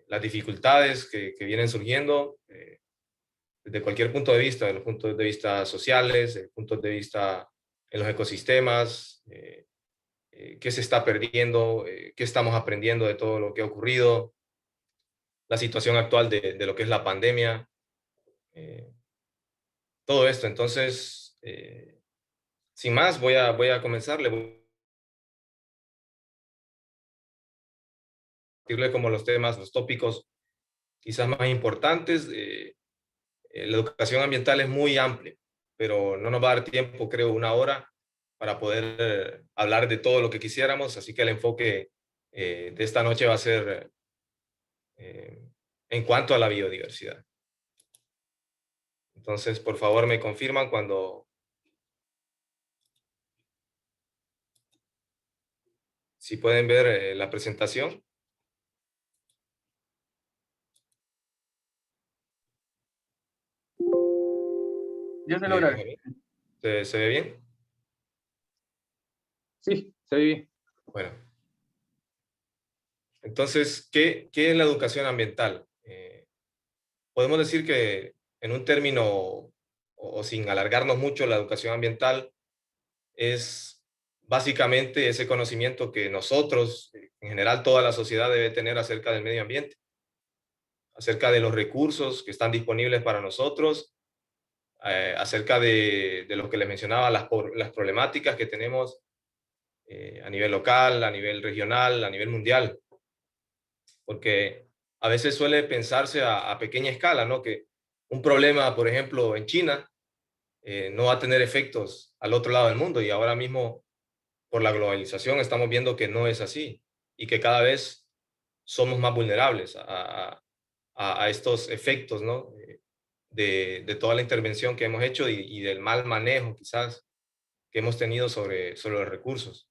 las dificultades que vienen surgiendo desde cualquier punto de vista, de los puntos de vista sociales, de puntos de vista en los ecosistemas, qué se está perdiendo, qué estamos aprendiendo de todo lo que ha ocurrido, la situación actual de lo que es la pandemia, eh, todo esto. Entonces, sin más, voy a comenzar. Le voy a decirle como los temas, los tópicos quizás más importantes. La educación ambiental es muy amplia, pero no nos va a dar tiempo, creo, una hora para poder hablar de todo lo que quisiéramos, así que el enfoque de esta noche va a ser eh, en cuanto a la biodiversidad. Entonces, por favor, me confirman cuando, si pueden ver la presentación. Ya se logra ver. Benjamín, ¿se ve bien? Sí, se ve bien. Bueno, entonces, ¿qué es la educación ambiental? Podemos decir que en un término o sin alargarnos mucho, la educación ambiental es básicamente ese conocimiento que nosotros, en general toda la sociedad debe tener acerca del medio ambiente, acerca de los recursos que están disponibles para nosotros, acerca de lo que les mencionaba, las problemáticas que tenemos a nivel local, a nivel regional, a nivel mundial, porque a veces suele pensarse a pequeña escala, ¿no? Que un problema, por ejemplo, en China, no va a tener efectos al otro lado del mundo y ahora mismo por la globalización estamos viendo que no es así y que cada vez somos más vulnerables a estos efectos, ¿no? De toda la intervención que hemos hecho y del mal manejo quizás que hemos tenido sobre los recursos.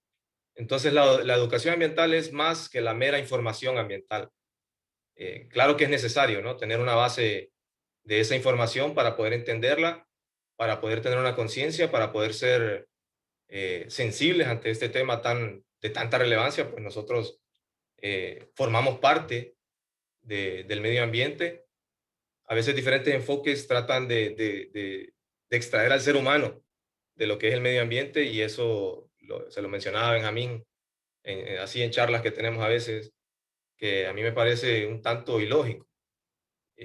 Entonces la educación ambiental es más que la mera información ambiental. Claro que es necesario, ¿no? Tener una base de esa información para poder entenderla, para poder tener una conciencia, para poder ser sensibles ante este tema de tanta relevancia, pues nosotros formamos parte del medio ambiente. A veces diferentes enfoques tratan de extraer al ser humano de lo que es el medio ambiente y eso se lo mencionaba Benjamín así en charlas que tenemos a veces, que a mí me parece un tanto ilógico.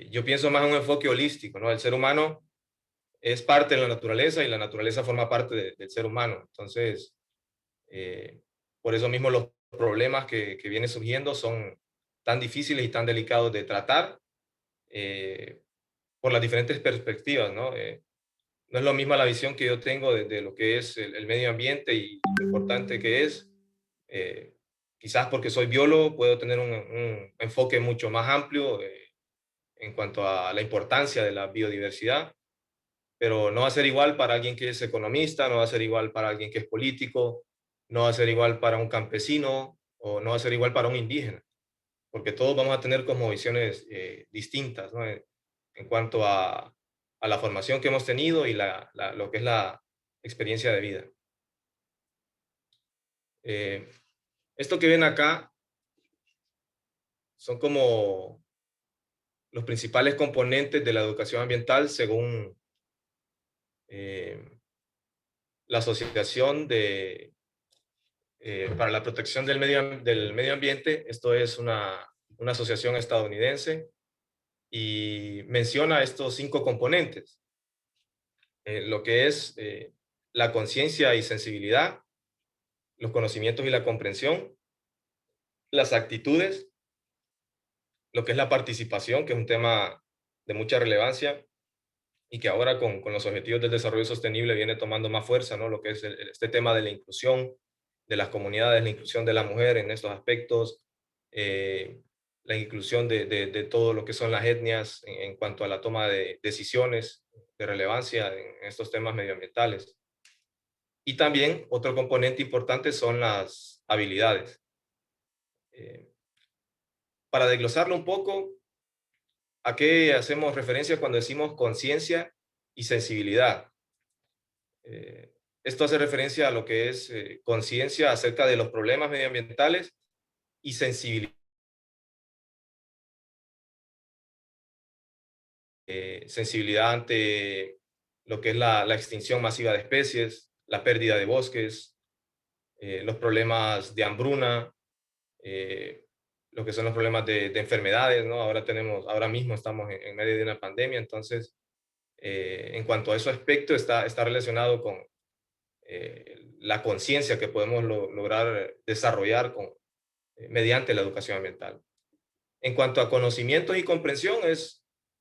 Yo pienso más en un enfoque holístico, ¿no? El ser humano es parte de la naturaleza y la naturaleza forma parte del ser humano. Entonces, Eh, por eso mismo los problemas que vienen surgiendo son tan difíciles y tan delicados de tratar por las diferentes perspectivas, ¿no? No es lo mismo la visión que yo tengo de lo que es el medio ambiente y lo importante que es. Eh, Quizás porque soy biólogo puedo tener un enfoque mucho más amplio en cuanto a la importancia de la biodiversidad, pero no va a ser igual para alguien que es economista, no va a ser igual para alguien que es político, no va a ser igual para un campesino o no va a ser igual para un indígena, porque todos vamos a tener como visiones distintas, ¿no? En cuanto a la formación que hemos tenido y lo que es la experiencia de vida. Eh, Esto que ven acá son como los principales componentes de la educación ambiental según eh, la Asociación para la Protección del Medio Ambiente. Esto es una asociación estadounidense y menciona estos 5 componentes, lo que es la conciencia y sensibilidad, los conocimientos y la comprensión, las actitudes, lo que es la participación, que es un tema de mucha relevancia y que ahora con los objetivos del desarrollo sostenible viene tomando más fuerza, ¿no? Lo que es este tema de la inclusión de las comunidades, la inclusión de la mujer en estos aspectos, eh, la inclusión de todo lo que son las etnias en cuanto a la toma de decisiones de relevancia en estos temas medioambientales. Y también otro componente importante son las habilidades. Eh, para desglosarlo un poco, ¿a qué hacemos referencia cuando decimos conciencia y sensibilidad? Eh, Esto hace referencia a lo que es conciencia acerca de los problemas medioambientales y sensibilidad sensibilidad ante lo que es la extinción masiva de especies, la pérdida de bosques, los problemas de hambruna, eh, lo que son los problemas de enfermedades, ¿no? Ahora mismo estamos en medio de una pandemia, entonces, en cuanto a ese aspecto, está relacionado con la conciencia que podemos lograr desarrollar mediante la educación ambiental. En cuanto a conocimientos y comprensión,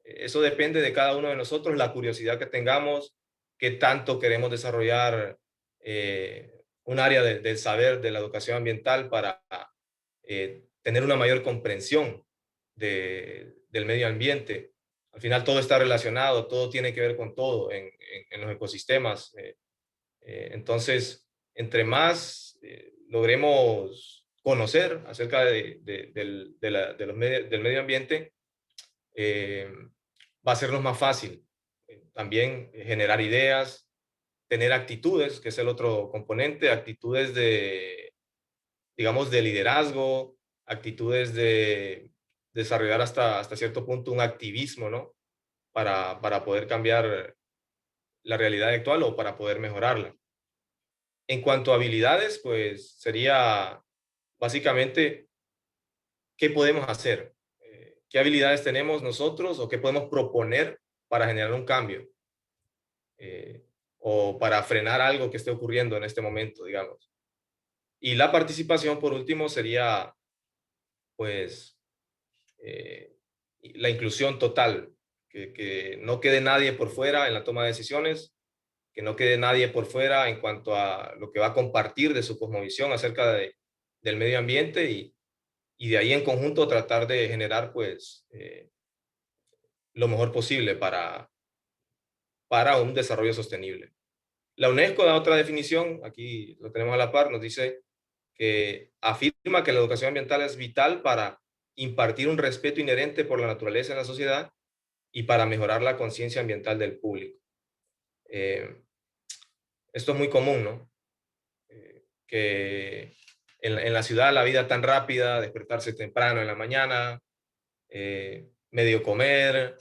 eso depende de cada uno de nosotros, la curiosidad que tengamos, qué tanto queremos desarrollar un área del saber de la educación ambiental para tener una mayor comprensión del medio ambiente. Al final todo está relacionado, todo tiene que ver con todo en los ecosistemas. Entonces, entre más logremos conocer acerca del medio ambiente, eh, va a sernos más fácil también generar ideas, tener actitudes, que es el otro componente, actitudes digamos, de liderazgo, actitudes de desarrollar hasta cierto punto un activismo, ¿no? Para poder cambiar la realidad actual o para poder mejorarla. En cuanto a habilidades, pues sería básicamente qué podemos hacer, qué habilidades tenemos nosotros o qué podemos proponer para generar un cambio eh, o para frenar algo que esté ocurriendo en este momento, digamos. Y la participación, por último, sería pues eh, la inclusión total, que no quede nadie por fuera en la toma de decisiones, que no quede nadie por fuera en cuanto a lo que va a compartir de su cosmovisión acerca del medio ambiente y de ahí en conjunto tratar de generar pues lo mejor posible para un desarrollo sostenible. La UNESCO da otra definición, aquí lo tenemos a la par, nos dice que afirma que la educación ambiental es vital para impartir un respeto inherente por la naturaleza en la sociedad y para mejorar la conciencia ambiental del público. Eh, Esto es muy común, ¿no? Que en la ciudad la vida tan rápida, despertarse temprano en la mañana, medio comer,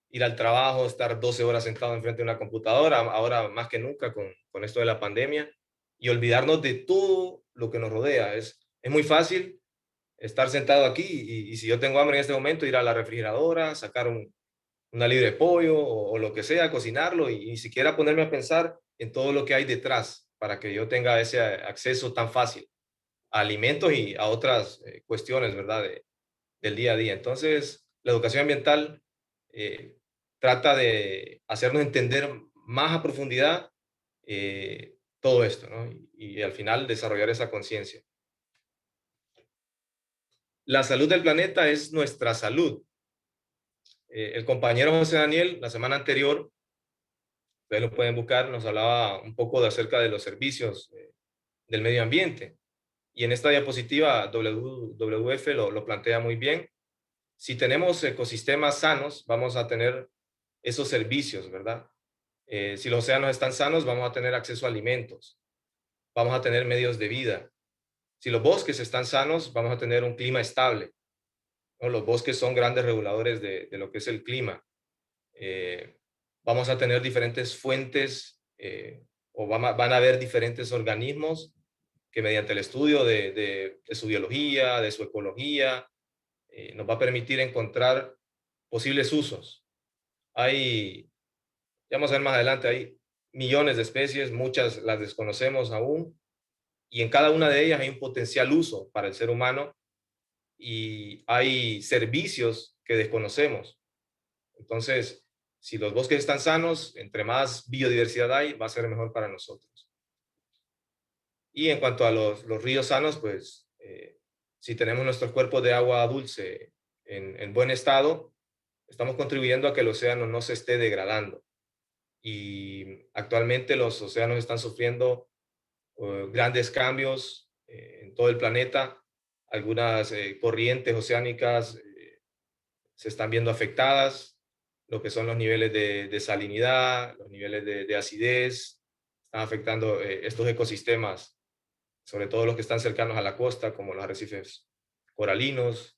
ir al trabajo, estar 12 horas sentado enfrente de una computadora, ahora más que nunca con esto de la pandemia, y olvidarnos de todo lo que nos rodea. Es muy fácil estar sentado aquí y si yo tengo hambre en este momento, ir a la refrigeradora, sacar una libre de pollo o lo que sea, cocinarlo y ni siquiera ponerme a pensar en todo lo que hay detrás para que yo tenga ese acceso tan fácil a alimentos y a otras cuestiones, ¿verdad? Del día a día. Entonces, la educación ambiental eh, trata de hacernos entender más a profundidad todo esto, ¿no? Y al final desarrollar esa conciencia. La salud del planeta es nuestra salud. El compañero José Daniel, la semana anterior, ustedes lo pueden buscar, nos hablaba un poco de acerca de los servicios del medio ambiente. Y en esta diapositiva WWF lo plantea muy bien. Si tenemos ecosistemas sanos, vamos a tener esos servicios, ¿verdad? Si los océanos están sanos, vamos a tener acceso a alimentos, vamos a tener medios de vida. Si los bosques están sanos, vamos a tener un clima estable, ¿no? Los bosques son grandes reguladores de lo que es el clima. Eh, Vamos a tener diferentes fuentes o van a haber diferentes organismos que mediante el estudio de su biología, de su ecología, nos va a permitir encontrar posibles usos. Hay, ya vamos a ver más adelante, hay millones de especies, muchas las desconocemos aún, y en cada una de ellas hay un potencial uso para el ser humano y hay servicios que desconocemos. Entonces, si los bosques están sanos, entre más biodiversidad hay, va a ser mejor para nosotros. Y en cuanto a los ríos sanos, pues si tenemos nuestros cuerpos de agua dulce en buen estado, estamos contribuyendo a que el océano no se esté degradando. Y actualmente los océanos están sufriendo grandes cambios en todo el planeta. Algunas corrientes oceánicas se están viendo afectadas, lo que son los niveles de salinidad, los niveles de acidez, están afectando estos ecosistemas, sobre todo los que están cercanos a la costa, como los arrecifes coralinos,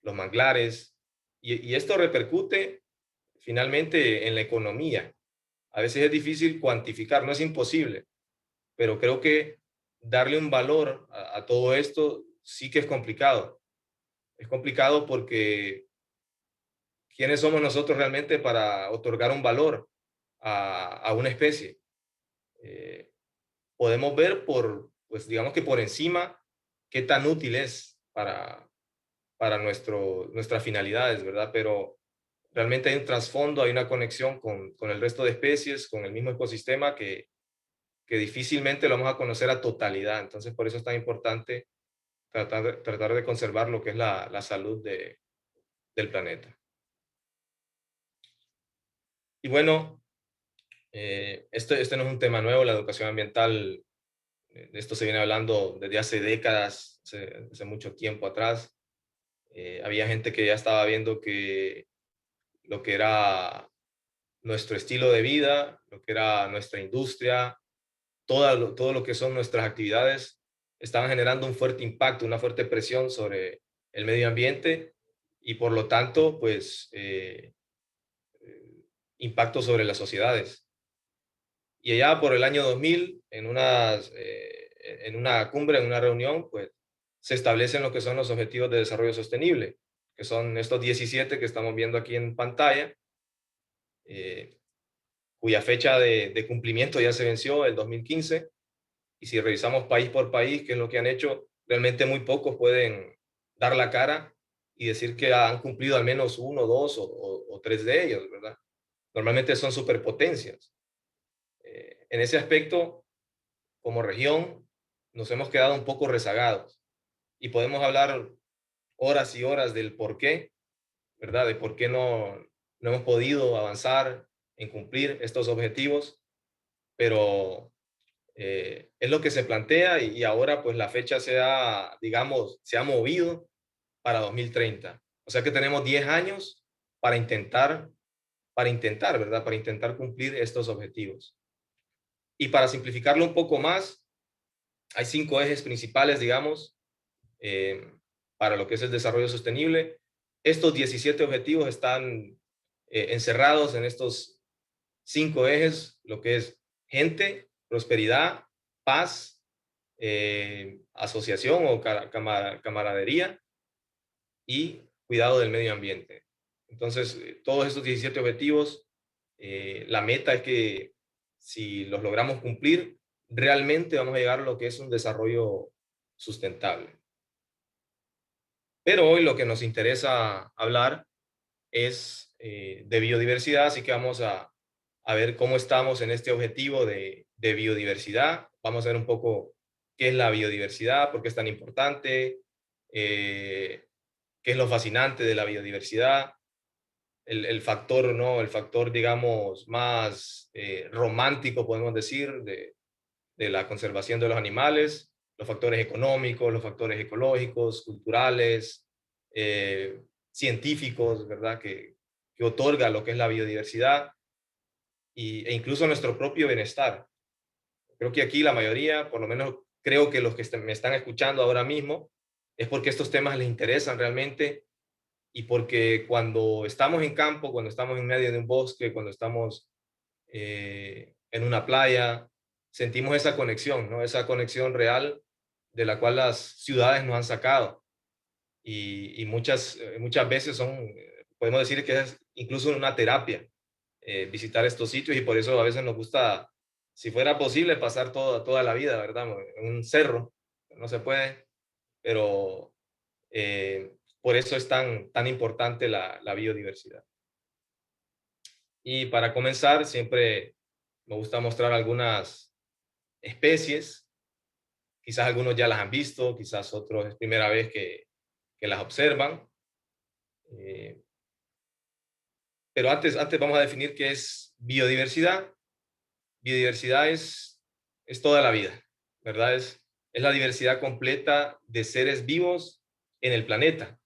los manglares, y esto repercute finalmente en la economía. A veces es difícil cuantificar, no es imposible, pero creo que darle un valor a todo esto sí que es complicado. Es complicado porque ¿quiénes somos nosotros realmente para otorgar un valor a una especie? Eh, Podemos ver pues digamos que por encima qué tan útil es para nuestras finalidades, ¿verdad? Pero realmente hay un trasfondo, hay una conexión con el resto de especies, con el mismo ecosistema que difícilmente lo vamos a conocer a totalidad. Entonces, por eso es tan importante tratar de conservar lo que es la salud del planeta. Y bueno, este no es un tema nuevo, la educación ambiental, de esto se viene hablando desde hace décadas, hace mucho tiempo atrás. Había gente que ya estaba viendo que lo que era nuestro estilo de vida, lo que era nuestra industria, todo lo que son nuestras actividades, estaban generando un fuerte impacto, una fuerte presión sobre el medio ambiente y por lo tanto, pues, impacto sobre las sociedades. Y allá por el año 2000, en una cumbre, en una reunión, pues, se establecen lo que son los Objetivos de Desarrollo Sostenible, que son estos 17 que estamos viendo aquí en pantalla, eh, cuya fecha de cumplimiento ya se venció el 2015. Y si revisamos país por país, qué es lo que han hecho, realmente muy pocos pueden dar la cara y decir que han cumplido al menos uno, dos o tres de ellos, ¿verdad? Normalmente son superpotencias. En ese aspecto, como región, nos hemos quedado un poco rezagados y podemos hablar horas y horas del por qué, ¿verdad? De por qué no hemos podido avanzar en cumplir estos objetivos, pero es lo que se plantea y ahora pues la fecha digamos, se ha movido para 2030. O sea que tenemos 10 años para intentar, ¿verdad? Para intentar cumplir estos objetivos. Y para simplificarlo un poco más, hay 5 ejes principales, digamos, eh, para lo que es el desarrollo sostenible. Estos 17 objetivos están encerrados en estos 5 ejes, lo que es gente, prosperidad, paz, asociación o camaradería y cuidado del medio ambiente. Entonces, todos estos 17 objetivos, la meta es que si los logramos cumplir, realmente vamos a llegar a lo que es un desarrollo sustentable. Pero hoy lo que nos interesa hablar es de biodiversidad, así que vamos a ver cómo estamos en este objetivo de biodiversidad. Vamos a ver un poco qué es la biodiversidad, por qué es tan importante, qué es lo fascinante de la biodiversidad, el factor, ¿no? El factor, digamos, más romántico, podemos decir, de la conservación de los animales, los factores económicos, los factores ecológicos, culturales, científicos, ¿verdad? Que otorga lo que es la biodiversidad e incluso nuestro propio bienestar. Creo que aquí la mayoría, por lo menos creo que los que me están escuchando ahora mismo, es porque estos temas les interesan realmente y porque cuando estamos en campo, cuando estamos en medio de un bosque, cuando estamos en una playa, sentimos esa conexión, ¿no? Esa conexión real de la cual las ciudades nos han sacado. Y muchas veces podemos decir que es incluso una terapia visitar estos sitios y por eso a veces nos gusta, si fuera posible, pasar toda la vida, ¿verdad? En un cerro, no se puede, pero por eso es tan importante la biodiversidad. Y para comenzar, siempre me gusta mostrar algunas especies, quizás algunos ya las han visto, quizás otros es primera vez que las observan, eh, pero antes vamos a definir qué es biodiversidad. Biodiversidad es toda la vida, ¿verdad? Es la diversidad completa de seres vivos en el planeta.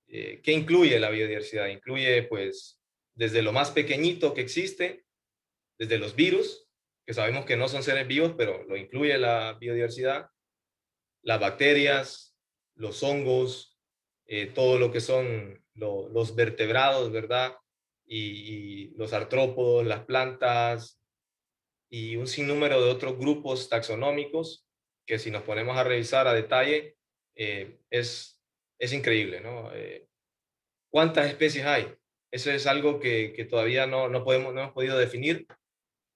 ¿Qué incluye la biodiversidad? Incluye, pues, desde lo más pequeñito que existe, desde los virus, que sabemos que no son seres vivos, pero lo incluye la biodiversidad, las bacterias, los hongos, todo lo que son los vertebrados, ¿verdad? y los artrópodos, las plantas y un sinnúmero de otros grupos taxonómicos que si nos ponemos a revisar a detalle, es increíble, ¿no? ¿Cuántas especies hay? Eso es algo que todavía no hemos podido definir.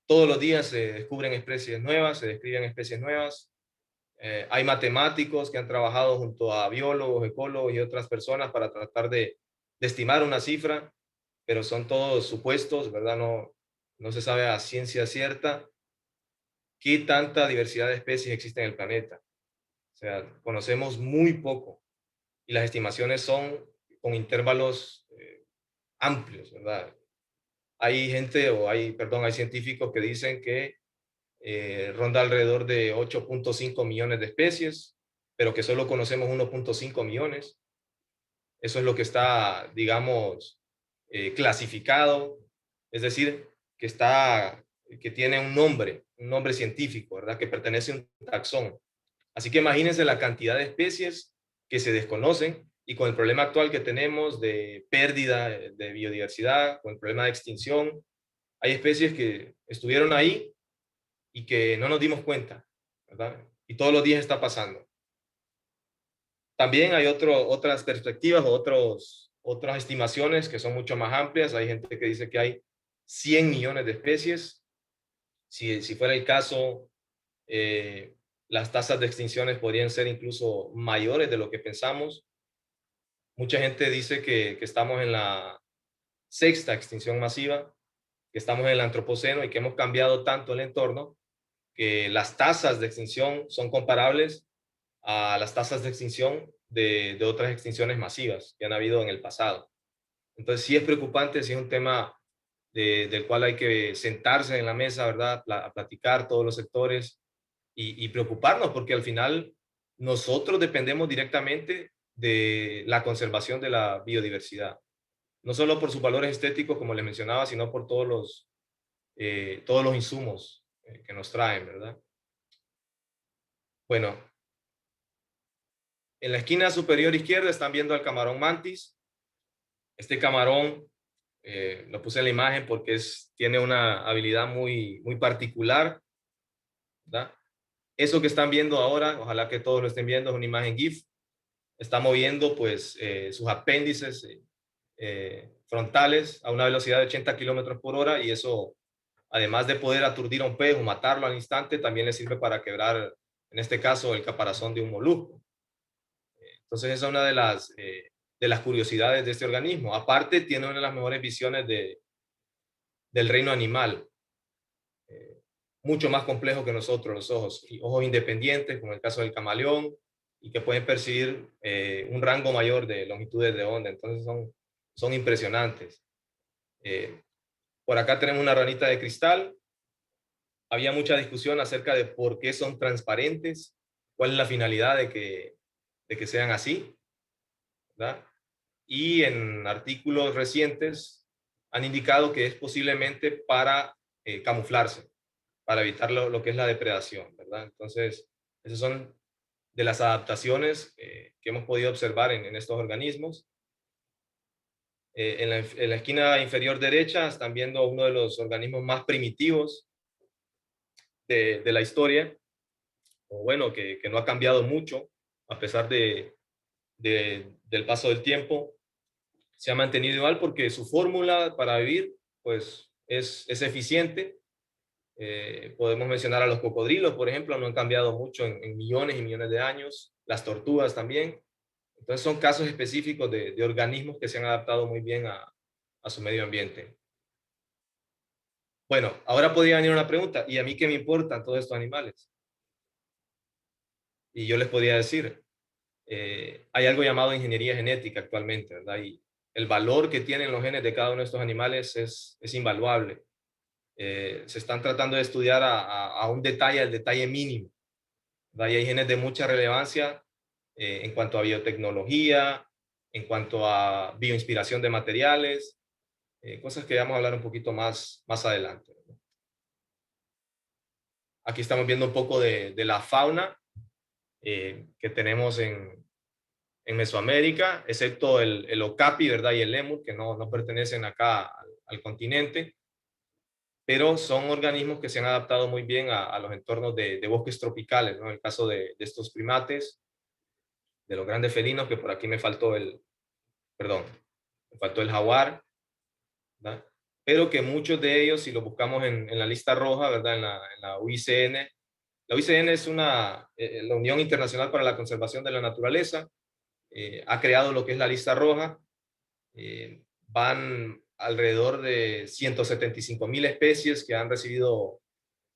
Todos los días se descubren especies nuevas, se describen especies nuevas. Hay matemáticos que han trabajado junto a biólogos, ecólogos y otras personas para tratar de estimar una cifra, pero son todos supuestos, ¿verdad? No se sabe a ciencia cierta qué tanta diversidad de especies existe en el planeta. O sea, conocemos muy poco y las estimaciones son con intervalos amplios, ¿verdad? Hay gente, hay científicos que dicen que ronda alrededor de 8.5 millones de especies, pero que solo conocemos 1.5 millones. Eso es lo que está, digamos, clasificado, es decir, que tiene un nombre científico, ¿verdad? Que pertenece a un taxón. Así que imagínense la cantidad de especies que se desconocen y con el problema actual que tenemos de pérdida de biodiversidad, con el problema de extinción, hay especies que estuvieron ahí y que no nos dimos cuenta, ¿verdad? Y todos los días está pasando. También hay otras perspectivas o otras estimaciones que son mucho más amplias. Hay gente que dice que hay 100 millones de especies. Si fuera el caso, las tasas de extinciones podrían ser incluso mayores de lo que pensamos. Mucha gente dice que estamos en la sexta extinción masiva, que estamos en el antropoceno y que hemos cambiado tanto el entorno que las tasas de extinción son comparables a las tasas de extinción de otras extinciones masivas que han habido en el pasado. Entonces sí es preocupante, sí es un tema del cual hay que sentarse en la mesa, ¿verdad? A platicar todos los sectores y preocuparnos porque al final nosotros dependemos directamente de la conservación de la biodiversidad. No solo por sus valores estéticos, como les mencionaba, sino por todos los insumos que nos traen, ¿verdad? Bueno, en la esquina superior izquierda están viendo al camarón mantis. Este camarón lo puse en la imagen porque tiene una habilidad muy particular, ¿verdad? Eso que están viendo ahora, ojalá que todos lo estén viendo, es una imagen GIF. Está moviendo pues sus apéndices frontales a una velocidad de 80 kilómetros por hora y eso, además de poder aturdir a un pez o matarlo al instante, también le sirve para quebrar, en este caso, el caparazón de un molusco. Entonces, esa es una de las curiosidades de este organismo. Aparte, tiene una de las mejores visiones del reino animal. Mucho más complejo que nosotros, los ojos. Y ojos independientes, como el caso del camaleón, y que pueden percibir un rango mayor de longitudes de onda. Entonces, son impresionantes. Por acá tenemos una ranita de cristal. Había mucha discusión acerca de por qué son transparentes, cuál es la finalidad de que sean así, ¿verdad? Y en artículos recientes han indicado que es posiblemente para camuflarse, para evitar lo que es la depredación, ¿verdad? Entonces, esas son de las adaptaciones que hemos podido observar en estos organismos. En la esquina inferior derecha están viendo uno de los organismos más primitivos de la historia, o bueno, que no ha cambiado mucho a pesar del paso del tiempo. Se ha mantenido igual porque su fórmula para vivir pues es eficiente. Podemos mencionar a los cocodrilos, por ejemplo, no han cambiado mucho en millones y millones de años, las tortugas también. Entonces son casos específicos de organismos que se han adaptado muy bien a su medio ambiente. Bueno, ahora podría venir una pregunta, ¿y a mí qué me importan todos estos animales? Y yo les podría decir, hay algo llamado ingeniería genética actualmente, ¿verdad? Y el valor que tienen los genes de cada uno de estos animales es invaluable. Se están tratando de estudiar a un detalle, al detalle mínimo, ¿verdad? Y hay genes de mucha relevancia en cuanto a biotecnología, en cuanto a bioinspiración de materiales, cosas que vamos a hablar un poquito más adelante, ¿verdad? Aquí estamos viendo un poco de la fauna que tenemos en Mesoamérica, excepto el okapi, ¿verdad? Y el lémur, que no pertenecen acá al continente, pero son organismos que se han adaptado muy bien a los entornos de bosques tropicales, ¿no? En el caso de estos primates, de los grandes felinos, que por aquí me faltó perdón, me faltó el jaguar, ¿verdad? Pero que muchos de ellos, si los buscamos en la lista roja, ¿verdad? En la UICN. La UICN es la Unión Internacional para la Conservación de la Naturaleza, ha creado lo que es la lista roja. Van alrededor de 175,000 especies que han recibido,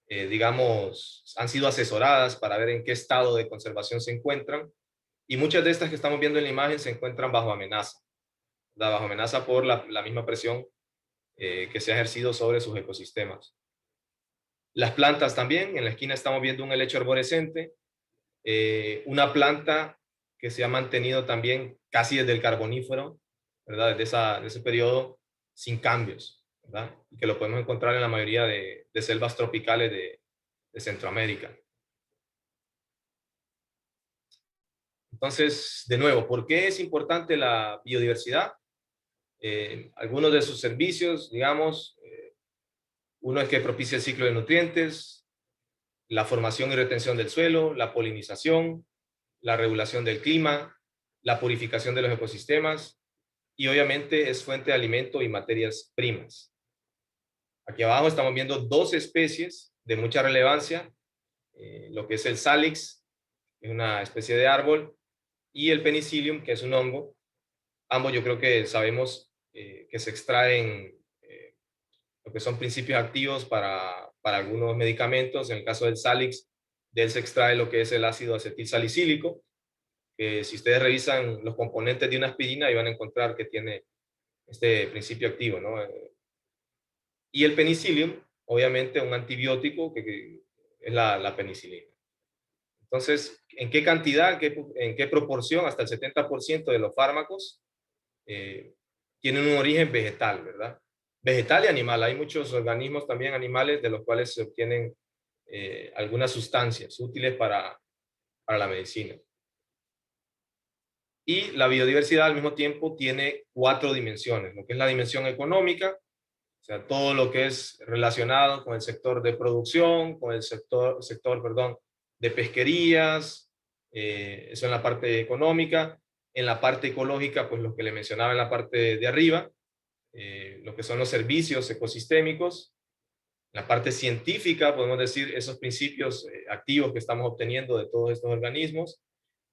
digamos, han sido asesoradas para ver en qué estado de conservación se encuentran. Y muchas de estas que estamos viendo en la imagen se encuentran bajo amenaza, ¿verdad? Bajo amenaza por la misma presión que se ha ejercido sobre sus ecosistemas. Las plantas también, en la esquina estamos viendo un helecho arborescente, una planta que se ha mantenido también casi desde el Carbonífero, ¿verdad? Desde ese periodo sin cambios, ¿verdad? Y que lo podemos encontrar en la mayoría de selvas tropicales de Centroamérica. Entonces, de nuevo, ¿por qué es importante la biodiversidad? Algunos de sus servicios, digamos, uno es que propicia el ciclo de nutrientes, la formación y retención del suelo, la polinización, la regulación del clima, la purificación de los ecosistemas y obviamente es fuente de alimento y materias primas. Aquí abajo estamos viendo dos especies de mucha relevancia, lo que es el Salix, que es una especie de árbol, y el Penicillium, que es un hongo. Ambos yo creo que sabemos que se extraen lo que son principios activos para algunos medicamentos. En el caso del Salix, de él se extrae lo que es el ácido acetilsalicílico, que si ustedes revisan los componentes de una aspirina, ahí van a encontrar que tiene este principio activo, ¿no? Y el penicillium, obviamente un antibiótico que es la penicilina. Entonces, ¿en qué cantidad, en qué proporción? Hasta el 70% de los fármacos tienen un origen vegetal, ¿verdad? Vegetal y animal. Hay muchos organismos también animales de los cuales se obtienen algunas sustancias útiles para la medicina. Y la biodiversidad al mismo tiempo tiene 4 dimensiones, lo que es la dimensión económica, o sea, todo lo que es relacionado con el sector de producción, con el sector perdón, de pesquerías, eso en la parte económica. En la parte ecológica, pues lo que le mencionaba en la parte de arriba, lo que son los servicios ecosistémicos. En la parte científica, podemos decir esos principios activos que estamos obteniendo de todos estos organismos.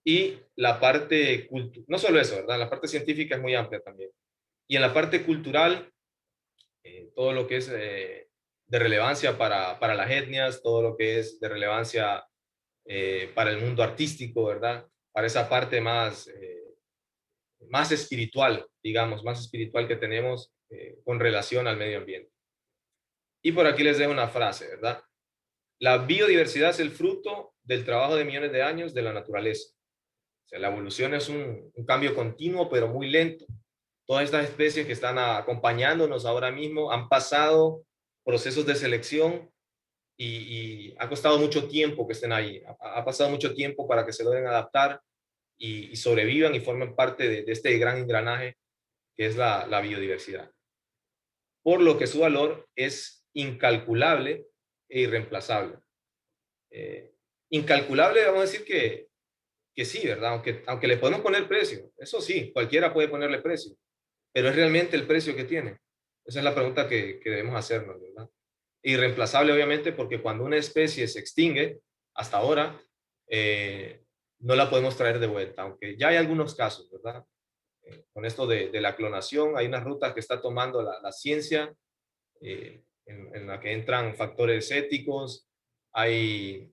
Y la parte, no solo eso, ¿verdad? La parte científica es muy amplia también. Y en la parte cultural, todo lo que es de relevancia para las etnias, todo lo que es de relevancia para el mundo artístico, ¿verdad? Para esa parte más espiritual, digamos, más espiritual que tenemos con relación al medio ambiente. Y por aquí les dejo una frase, ¿verdad? La biodiversidad es el fruto del trabajo de millones de años de la naturaleza. O sea, la evolución es un cambio continuo, pero muy lento. Todas estas especies que están acompañándonos ahora mismo han pasado procesos de selección y ha costado mucho tiempo que estén ahí. Ha pasado mucho tiempo para que se logren adaptar y sobrevivan y formen parte de este gran engranaje que es la biodiversidad. Por lo que su valor es incalculable e irreemplazable. Incalculable, vamos a decir que sí, ¿verdad? Aunque le podemos poner precio, eso sí, cualquiera puede ponerle precio, pero ¿es realmente el precio que tiene? Esa es la pregunta que debemos hacernos, ¿verdad? Irreemplazable, obviamente, porque cuando una especie se extingue, hasta ahora, no la podemos traer de vuelta, aunque ya hay algunos casos, ¿verdad? Con esto de la clonación, hay unas rutas que está tomando la ciencia, en la que entran factores éticos, hay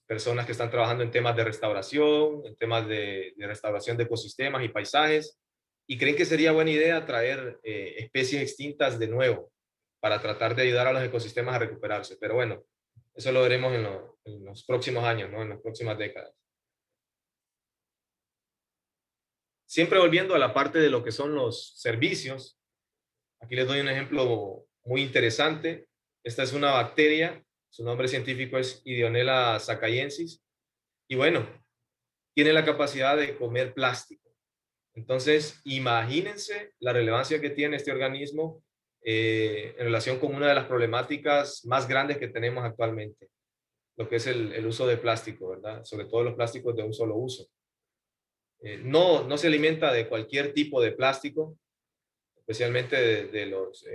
personas que están trabajando en temas de restauración, en temas de restauración de ecosistemas y paisajes, y creen que sería buena idea traer especies extintas de nuevo para tratar de ayudar a los ecosistemas a recuperarse. Pero bueno, eso lo veremos en los próximos años, ¿no? En las próximas décadas. Siempre volviendo a la parte de lo que son los servicios, aquí les doy un ejemplo muy interesante. Esta es una bacteria, su nombre científico es Ideonella sakaiensis, y bueno, tiene la capacidad de comer plástico. Entonces, imagínense la relevancia que tiene este organismo en relación con una de las problemáticas más grandes que tenemos actualmente, lo que es el uso de plástico, ¿verdad? Sobre todo los plásticos de un solo uso. No se alimenta de cualquier tipo de plástico, especialmente de los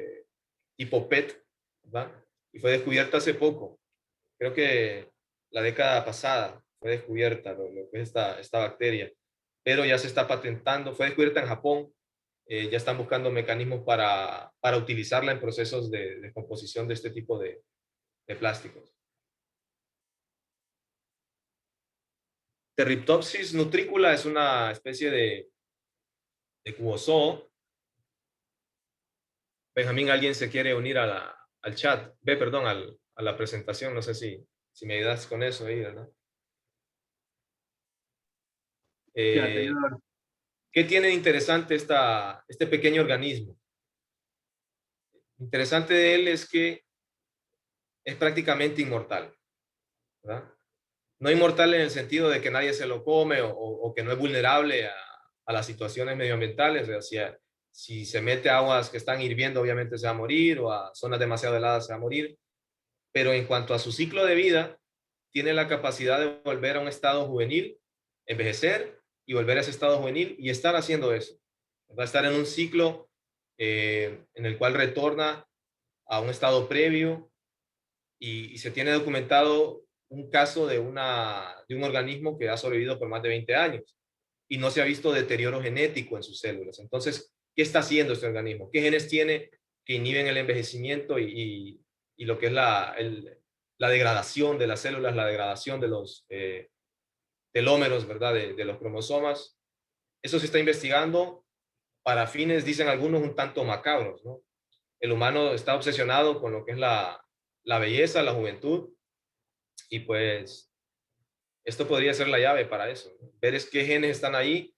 tipo PET, ¿verdad? Y fue descubierta hace poco, creo que la década pasada fue descubierta lo que es esta bacteria, pero ya se está patentando, fue descubierta en Japón, ya están buscando mecanismos para utilizarla en procesos de composición de este tipo de plásticos. Terriptopsis nutricula es una especie de cubosoo. Benjamín, ¿alguien se quiere unir al chat? Perdón, a la presentación. No sé si me ayudas con eso ahí, ¿verdad? Ya, te ayudo a ver. ¿Qué tiene de interesante este pequeño organismo? Interesante de él es que es prácticamente inmortal, ¿verdad? No inmortal en el sentido de que nadie se lo come o que no es vulnerable a las situaciones medioambientales. O sea, si se mete a aguas que están hirviendo, obviamente se va a morir, o a zonas demasiado heladas se va a morir. Pero en cuanto a su ciclo de vida, tiene la capacidad de volver a un estado juvenil, envejecer y volver a ese estado juvenil y estar haciendo eso. Va a estar en un ciclo en el cual retorna a un estado previo y se tiene documentado un caso de un organismo que ha sobrevivido por más de 20 años y no se ha visto deterioro genético en sus células. Entonces, ¿qué está haciendo este organismo? ¿Qué genes tiene que inhiben el envejecimiento y lo que es la degradación de las células, la degradación de los telómeros, ¿verdad? De los cromosomas? Eso se está investigando para fines, dicen algunos, un tanto macabros, ¿no? El humano está obsesionado con lo que es la belleza, la juventud, y pues esto podría ser la llave para eso, ¿no? Ver es qué genes están ahí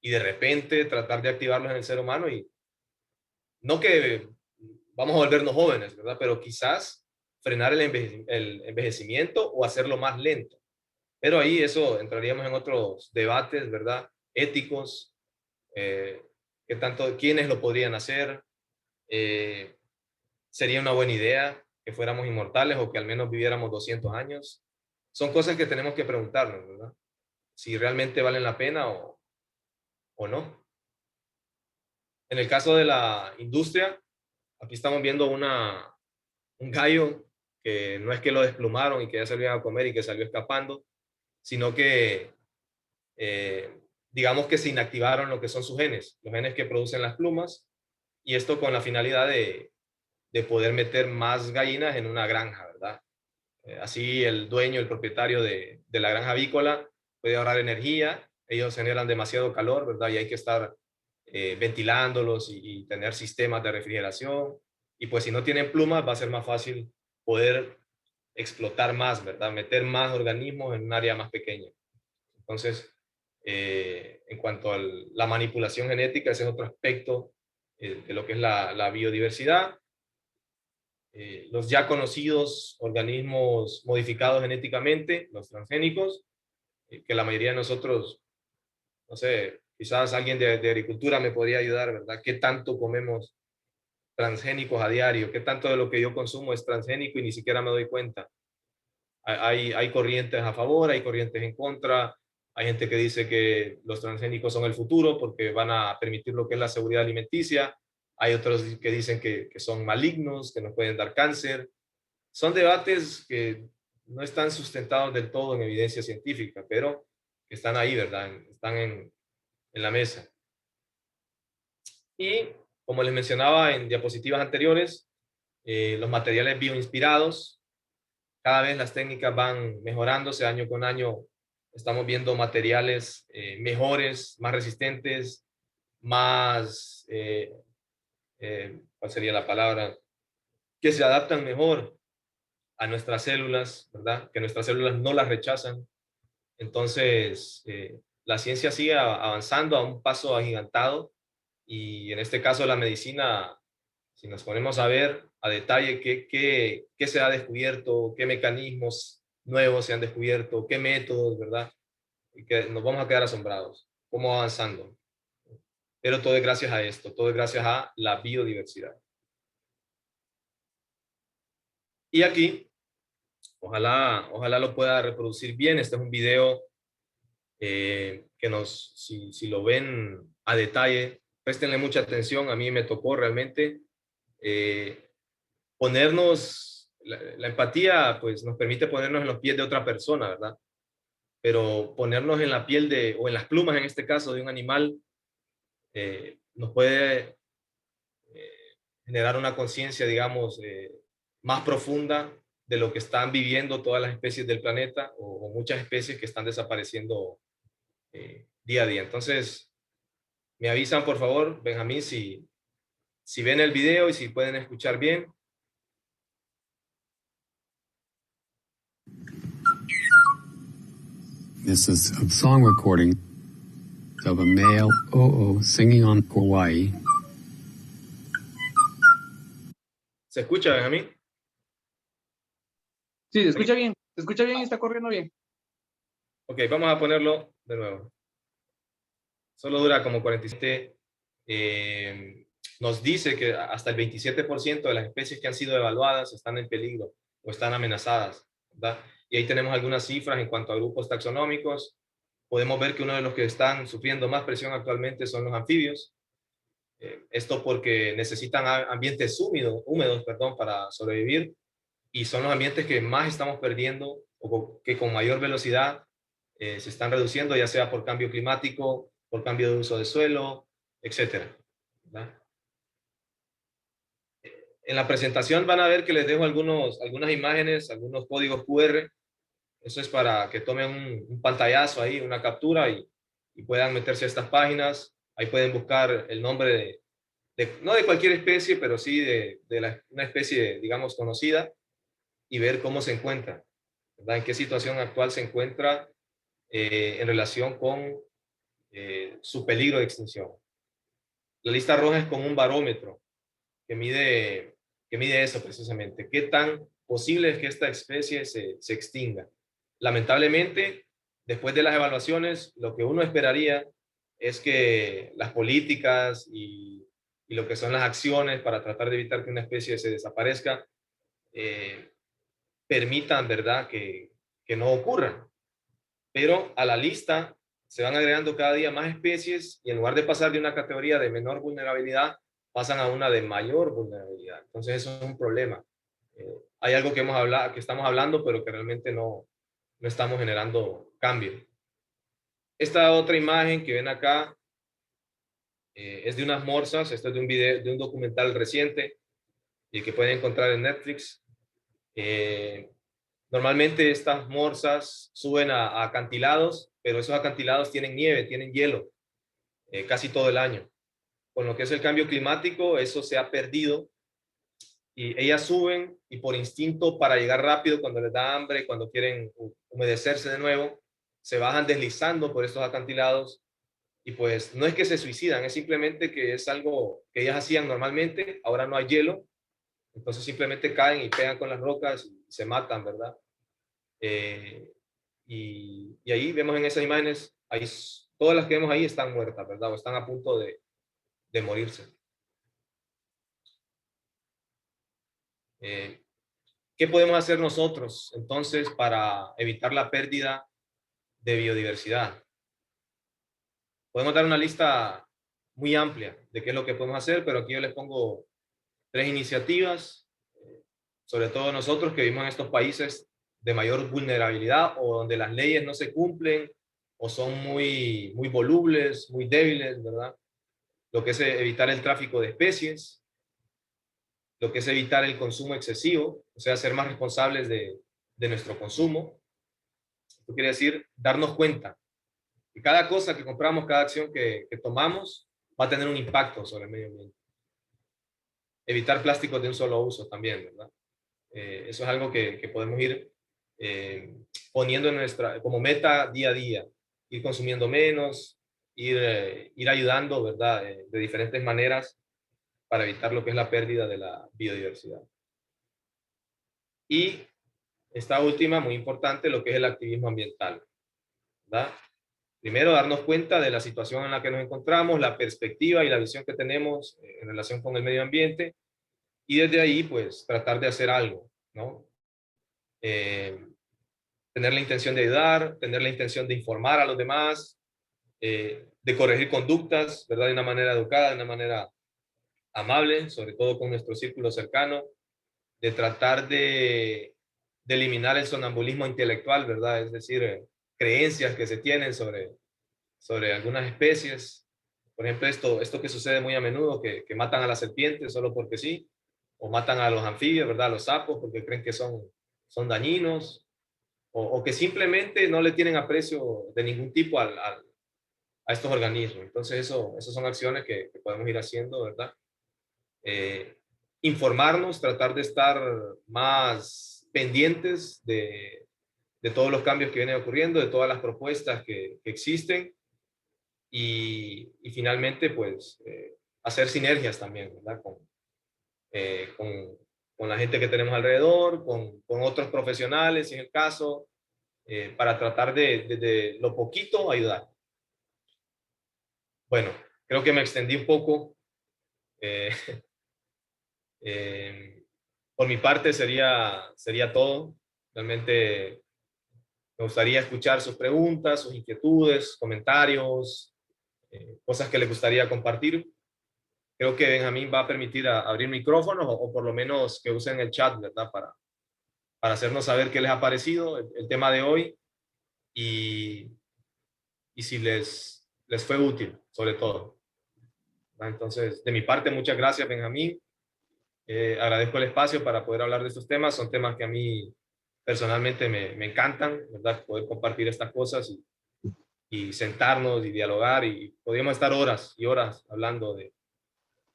y de repente tratar de activarlos en el ser humano y no que vamos a volvernos jóvenes, ¿verdad? Pero quizás frenar el envejecimiento o hacerlo más lento. Pero ahí eso entraríamos en otros debates, ¿verdad? Éticos, qué tanto, quiénes lo podrían hacer, eh, sería una buena idea que fuéramos inmortales o que al menos viviéramos 200 años. Son cosas que tenemos que preguntarnos, ¿verdad? Si realmente valen la pena o no. En el caso de la industria, aquí estamos viendo un gallo que no es que lo desplumaron y que ya se lo iban a comer y que salió escapando, sino que digamos que se inactivaron lo que son sus genes, los genes que producen las plumas, y esto con la finalidad de poder meter más gallinas en una granja, ¿verdad? Así el dueño, el propietario de la granja avícola puede ahorrar energía, ellos generan demasiado calor, ¿verdad? Y hay que estar ventilándolos y tener sistemas de refrigeración. Y pues si no tienen plumas va a ser más fácil poder explotar más, ¿verdad? Meter más organismos en un área más pequeña. Entonces, en cuanto a la manipulación genética, ese es otro aspecto de lo que es la biodiversidad. Los ya conocidos organismos modificados genéticamente, los transgénicos, que la mayoría de nosotros, no sé, quizás alguien de agricultura me podría ayudar, ¿verdad? ¿Qué tanto comemos transgénicos a diario? ¿Qué tanto de lo que yo consumo es transgénico y ni siquiera me doy cuenta? Hay corrientes a favor, hay corrientes en contra, hay gente que dice que los transgénicos son el futuro porque van a permitir lo que es la seguridad alimenticia, hay otros que dicen que son malignos, que nos pueden dar cáncer. Son debates que no están sustentados del todo en evidencia científica, pero que están ahí, ¿verdad? Están en la mesa. Y como les mencionaba en diapositivas anteriores, los materiales bioinspirados, cada vez las técnicas van mejorándose año con año. Estamos viendo materiales mejores, más resistentes, más, ¿cuál sería la palabra? Que se adaptan mejor a nuestras células, ¿verdad? Que nuestras células no las rechazan. Entonces, la ciencia sigue avanzando a un paso agigantado y en este caso la medicina, si nos ponemos a ver a detalle qué se ha descubierto, qué mecanismos nuevos se han descubierto, qué métodos, ¿verdad? Y que nos vamos a quedar asombrados, cómo va avanzando. Pero todo es gracias a esto, todo es gracias a la biodiversidad. Y aquí, ojalá lo pueda reproducir bien. Este es un video que si lo ven a detalle, préstenle mucha atención. A mí me tocó realmente ponernos, la empatía pues nos permite ponernos en los pies de otra persona, ¿verdad? Pero ponernos en la piel o en las plumas en este caso de un animal, nos puede generar una conciencia, digamos, más profunda de lo que están viviendo todas las especies del planeta o muchas especies que están desapareciendo día a día. Entonces, me avisan por favor, Benjamín, si ven el video y si pueden escuchar bien. This is a song recording of a male oo singing on Hawaii. ¿Se escucha, Benjamín? Sí, se escucha bien y está corriendo bien. Ok, vamos a ponerlo de nuevo. Solo dura como 47. Nos dice que hasta el 27% de las especies que han sido evaluadas están en peligro o están amenazadas, ¿verdad? Y ahí tenemos algunas cifras en cuanto a grupos taxonómicos. Podemos ver que uno de los que están sufriendo más presión actualmente son los anfibios. Esto porque necesitan ambientes húmedos, para sobrevivir, y son los ambientes que más estamos perdiendo o que con mayor velocidad se están reduciendo, ya sea por cambio climático, por cambio de uso de suelo, etcétera, ¿verdad? En la presentación van a ver que les dejo algunas imágenes, algunos códigos QR. Eso es para que tomen un pantallazo ahí, una captura y puedan meterse a estas páginas. Ahí pueden buscar el nombre no de cualquier especie, pero sí una especie, digamos, conocida, y ver cómo se encuentra, ¿verdad? En qué situación actual se encuentra en relación con su peligro de extinción. La lista roja es como un barómetro que mide eso precisamente. ¿Qué tan posible es que esta especie se extinga? Lamentablemente, después de las evaluaciones, lo que uno esperaría es que las políticas y lo que son las acciones para tratar de evitar que una especie se desaparezca permitan, ¿verdad?, que no ocurran. Pero a la lista se van agregando cada día más especies y en lugar de pasar de una categoría de menor vulnerabilidad, pasan a una de mayor vulnerabilidad. Entonces eso es un problema. Hay algo que estamos hablando, pero que realmente no estamos generando cambio. Esta otra imagen que ven acá es de unas morsas. Esto es de un video, de un documental reciente y que pueden encontrar en Netflix. Normalmente estas morsas suben a acantilados, pero esos acantilados tienen nieve, tienen hielo, casi todo el año. Con lo que es el cambio climático, eso se ha perdido y ellas suben y por instinto para llegar rápido cuando les da hambre, cuando quieren humedecerse de nuevo, se bajan deslizando por estos acantilados y pues no es que se suicidan, es simplemente que es algo que ellas hacían normalmente, ahora no hay hielo, entonces simplemente caen y pegan con las rocas y se matan, ¿verdad? Y ahí vemos en esas imágenes, ahí, todas las que vemos ahí están muertas, ¿verdad? O están a punto de morirse. ¿Qué podemos hacer nosotros entonces para evitar la pérdida de biodiversidad? Podemos dar una lista muy amplia de qué es lo que podemos hacer, pero aquí yo les pongo 3 iniciativas, sobre todo nosotros que vivimos en estos países de mayor vulnerabilidad o donde las leyes no se cumplen o son muy volubles, muy débiles, ¿verdad? Lo que es evitar el tráfico de especies, lo que es evitar el consumo excesivo, o sea, ser más responsables de nuestro consumo. Esto quiere decir darnos cuenta que cada cosa que compramos, cada acción que tomamos va a tener un impacto sobre el medio ambiente. Evitar plásticos de un solo uso también, ¿verdad? Eso es algo que podemos ir poniendo como meta día a día, ir consumiendo menos, ir ayudando, ¿verdad? De diferentes maneras para evitar lo que es la pérdida de la biodiversidad. Y esta última, muy importante, lo que es el activismo ambiental, ¿verdad? Primero, darnos cuenta de la situación en la que nos encontramos, la perspectiva y la visión que tenemos en relación con el medio ambiente, y desde ahí, pues, tratar de hacer algo. ¿no? Tener la intención de ayudar, tener la intención de informar a los demás, de corregir conductas, ¿verdad? De una manera educada, de una manera amable, sobre todo con nuestro círculo cercano, de tratar de eliminar el sonambulismo intelectual, ¿verdad? Es decir, creencias que se tienen sobre algunas especies. Por ejemplo, esto que sucede muy a menudo, que matan a las serpientes solo porque sí, o matan a los anfibios, ¿verdad? A los sapos porque creen que son dañinos, o que simplemente no le tienen aprecio de ningún tipo a estos organismos. Entonces, esas son acciones que podemos ir haciendo, ¿verdad? Informarnos, tratar de estar más pendientes de todos los cambios que vienen ocurriendo, de todas las propuestas que existen y finalmente, pues, hacer sinergias también, ¿verdad? Con la gente que tenemos alrededor, con otros profesionales, si es el caso, para tratar de lo poquito ayudar. Bueno, creo que me extendí un poco. Eh, por mi parte sería todo. Realmente me gustaría escuchar sus preguntas, sus inquietudes, comentarios, cosas que les gustaría compartir. Creo que Benjamín va a permitir abrir micrófonos o por lo menos que usen el chat, ¿verdad? Para hacernos saber qué les ha parecido el tema de hoy y, y si les fue útil, sobre todo. Entonces, de mi parte, muchas gracias, Benjamín. Agradezco el espacio para poder hablar de estos temas. Son temas que a mí personalmente me encantan, ¿verdad? Poder compartir estas cosas y sentarnos y dialogar y podríamos estar horas y horas hablando de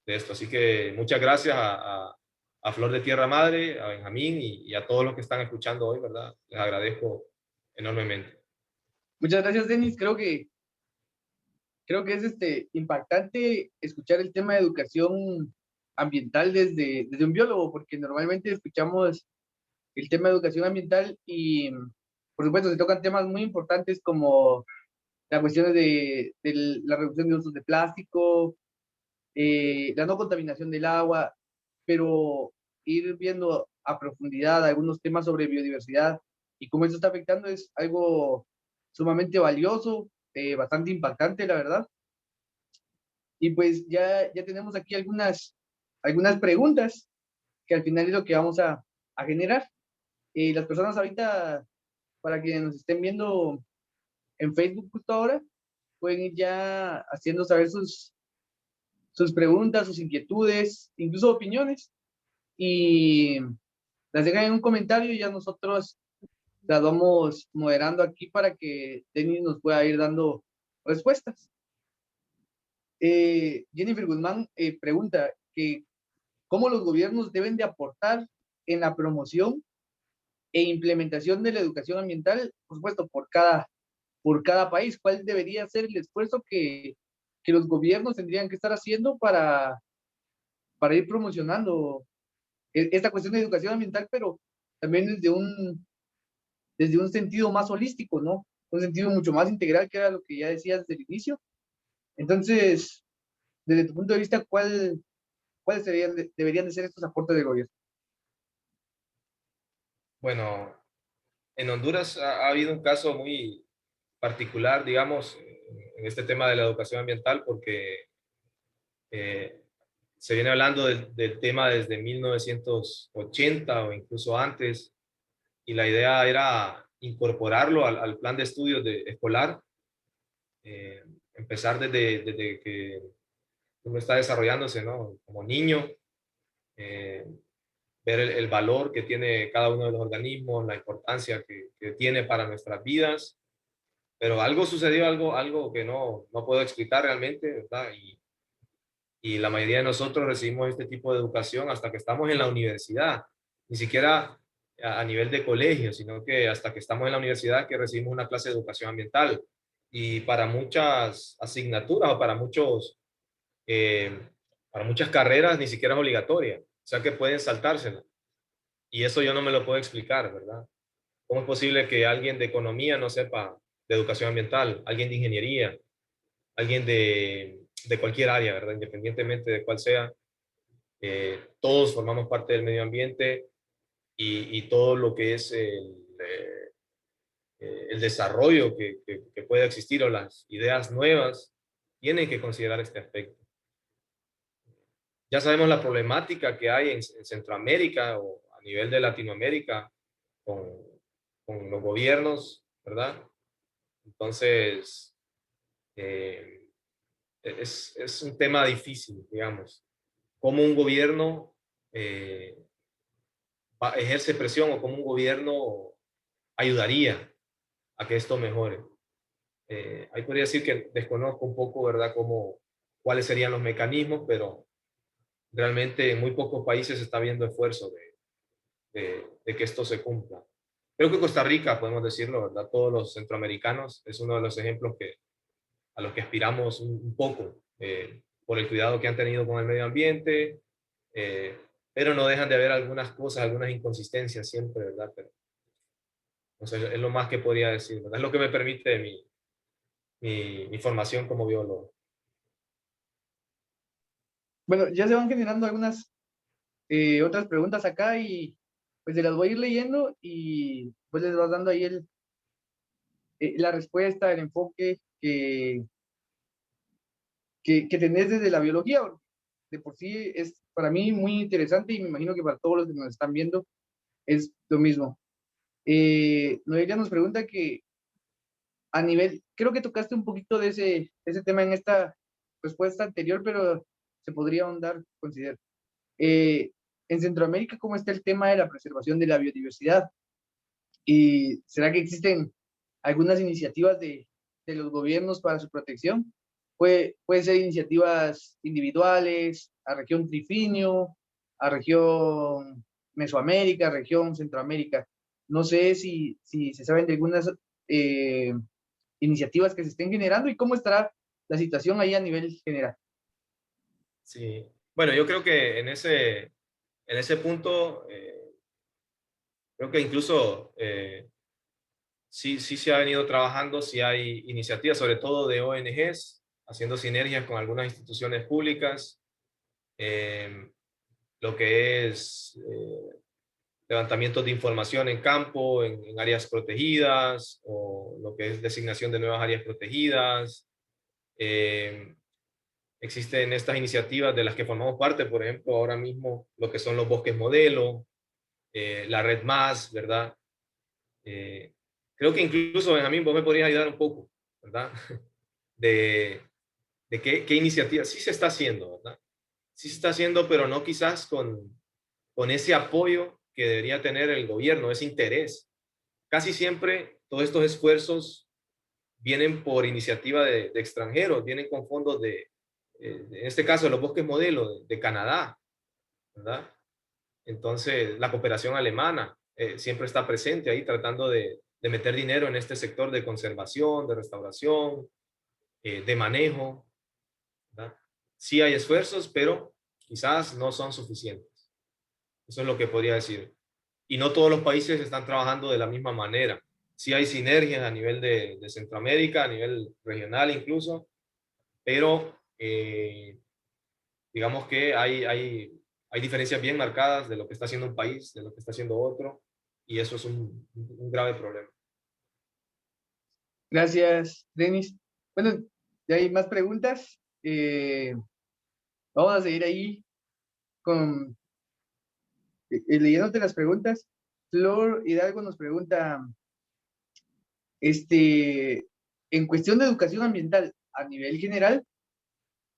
esto. Así que muchas gracias a Flor de Tierra Madre, a Benjamín y a todos los que están escuchando hoy, ¿verdad? Les agradezco enormemente. Muchas gracias, Denis. Creo que es impactante escuchar el tema de educación ambiental desde un biólogo, porque normalmente escuchamos el tema de educación ambiental y, por supuesto, se tocan temas muy importantes como las cuestiones de la reducción de usos de plástico, la no contaminación del agua, pero ir viendo a profundidad algunos temas sobre biodiversidad y cómo eso está afectando es algo sumamente valioso, bastante impactante, la verdad. Y pues ya tenemos aquí algunas preguntas que al final es lo que vamos a generar. Las personas ahorita, para quienes nos estén viendo en Facebook justo ahora, pueden ir ya haciendo saber sus preguntas, sus inquietudes, incluso opiniones, y las dejan en un comentario y ya nosotros las vamos moderando aquí para que Denis nos pueda ir dando respuestas. Jennifer Guzmán pregunta que cómo los gobiernos deben de aportar en la promoción e implementación de la educación ambiental, por supuesto, por cada país. ¿Cuál debería ser el esfuerzo que los gobiernos tendrían que estar haciendo para ir promocionando esta cuestión de educación ambiental, pero también desde un sentido más holístico, ¿no? Un sentido mucho más integral, que era lo que ya decías desde el inicio. Entonces, desde tu punto de vista, ¿cuáles deberían de ser estos aportes del gobierno? Bueno, en Honduras ha habido un caso muy particular, digamos, en este tema de la educación ambiental, porque eh, se viene hablando del tema desde 1980 o incluso antes, y la idea era incorporarlo al plan de estudios escolar, empezar desde que uno está desarrollándose, ¿no? Como niño, eh, ver el valor que tiene cada uno de los organismos, la importancia que tiene para nuestras vidas, pero algo sucedió, algo que no puedo explicar realmente, ¿verdad? Y la mayoría de nosotros recibimos este tipo de educación hasta que estamos en la universidad, ni siquiera a nivel de colegio, sino que hasta que estamos en la universidad que recibimos una clase de educación ambiental. Y para muchas asignaturas o eh, para muchas carreras ni siquiera es obligatoria, o sea que pueden saltársela. Y eso yo no me lo puedo explicar, ¿verdad? ¿Cómo es posible que alguien de economía no sepa de educación ambiental, alguien de ingeniería, alguien de cualquier área, ¿verdad? Independientemente de cuál sea, todos formamos parte del medio ambiente y todo lo que es el desarrollo que pueda existir o las ideas nuevas, tienen que considerar este aspecto. Ya sabemos la problemática que hay en Centroamérica o a nivel de Latinoamérica con, con los gobiernos, ¿verdad? Entonces, es un tema difícil, digamos. Cómo un gobierno ejerce presión o cómo un gobierno ayudaría a que esto mejore. Ahí podría decir que desconozco un poco, ¿verdad?, cuáles serían los mecanismos, pero realmente en muy pocos países se está viendo esfuerzo de que esto se cumpla. Creo que Costa Rica, podemos decirlo, ¿verdad? Todos los centroamericanos es uno de los ejemplos a los que aspiramos un poco, por el cuidado que han tenido con el medio ambiente, pero no dejan de haber algunas cosas, algunas inconsistencias siempre, ¿verdad? Pero, o sea, es lo más que podría decir, ¿verdad? Es lo que me permite mi formación como biólogo. Bueno, ya se van generando algunas otras preguntas acá y pues se las voy a ir leyendo y pues les vas dando ahí la respuesta, el enfoque que tenés desde la biología. De por sí es para mí muy interesante y me imagino que para todos los que nos están viendo es lo mismo. Noelia nos pregunta que a nivel, creo que tocaste un poquito de ese tema en esta respuesta anterior, pero se podría ahondar, considero. En Centroamérica, ¿cómo está el tema de la preservación de la biodiversidad? ¿Y será que existen algunas iniciativas de los gobiernos para su protección? Puede ser iniciativas individuales, a región trifinio, a región Mesoamérica, región Centroamérica. No sé si se saben de algunas eh, iniciativas que se estén generando y cómo estará la situación ahí a nivel general. Sí. Bueno, yo creo que en ese punto, creo que incluso sí se ha venido trabajando, sí hay iniciativas, sobre todo de ONGs, haciendo sinergias con algunas instituciones públicas, eh, lo que es levantamientos de información en campo, en áreas protegidas, o lo que es designación de nuevas áreas protegidas. Eh, Existen estas iniciativas de las que formamos parte, por ejemplo, ahora mismo lo que son los bosques modelo, la red más, ¿verdad? Eh, Creo que incluso, Benjamín, vos me podrías ayudar un poco, ¿verdad? De, de qué iniciativa sí se está haciendo, ¿verdad? Sí se está haciendo, pero no quizás con ese apoyo que debería tener el gobierno, ese interés. Casi siempre todos estos esfuerzos vienen por iniciativa de extranjeros, vienen con fondos en este caso, los bosques modelo de Canadá, ¿verdad? Entonces, la cooperación alemana siempre está presente ahí tratando de meter dinero en este sector de conservación, de restauración, de manejo, ¿verdad? Sí hay esfuerzos, pero quizás no son suficientes. Eso es lo que podría decir. Y no todos los países están trabajando de la misma manera. Sí hay sinergias a nivel de Centroamérica, a nivel regional incluso, pero digamos que hay diferencias bien marcadas de lo que está haciendo un país, de lo que está haciendo otro, y eso es un grave problema. Gracias, Denis. Bueno, ya hay más preguntas. Vamos a seguir ahí con leyéndote las preguntas. Flor Hidalgo nos pregunta, en cuestión de educación ambiental a nivel general,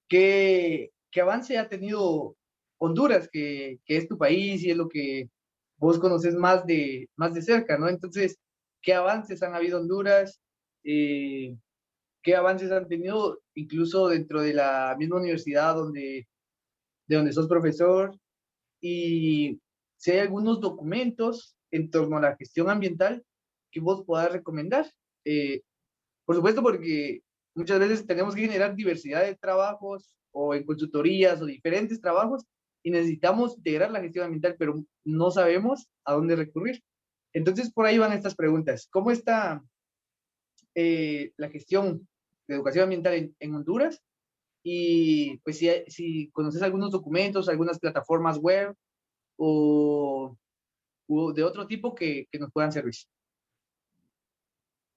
¿qué avance ha tenido Honduras, que es tu país y es lo que vos conoces más de cerca, ¿no? Entonces, ¿qué avances han habido en Honduras? Eh, ¿Qué avances han tenido incluso dentro de la misma universidad de donde sos profesor? Y si hay algunos documentos en torno a la gestión ambiental que vos puedas recomendar. Eh, por supuesto, porque muchas veces tenemos que generar diversidad de trabajos o en consultorías o diferentes trabajos y necesitamos integrar la gestión ambiental, pero no sabemos a dónde recurrir. Entonces, por ahí van estas preguntas. ¿Cómo está la gestión de educación ambiental en Honduras? Y pues si conoces algunos documentos, algunas plataformas web o u de otro tipo que nos puedan servir.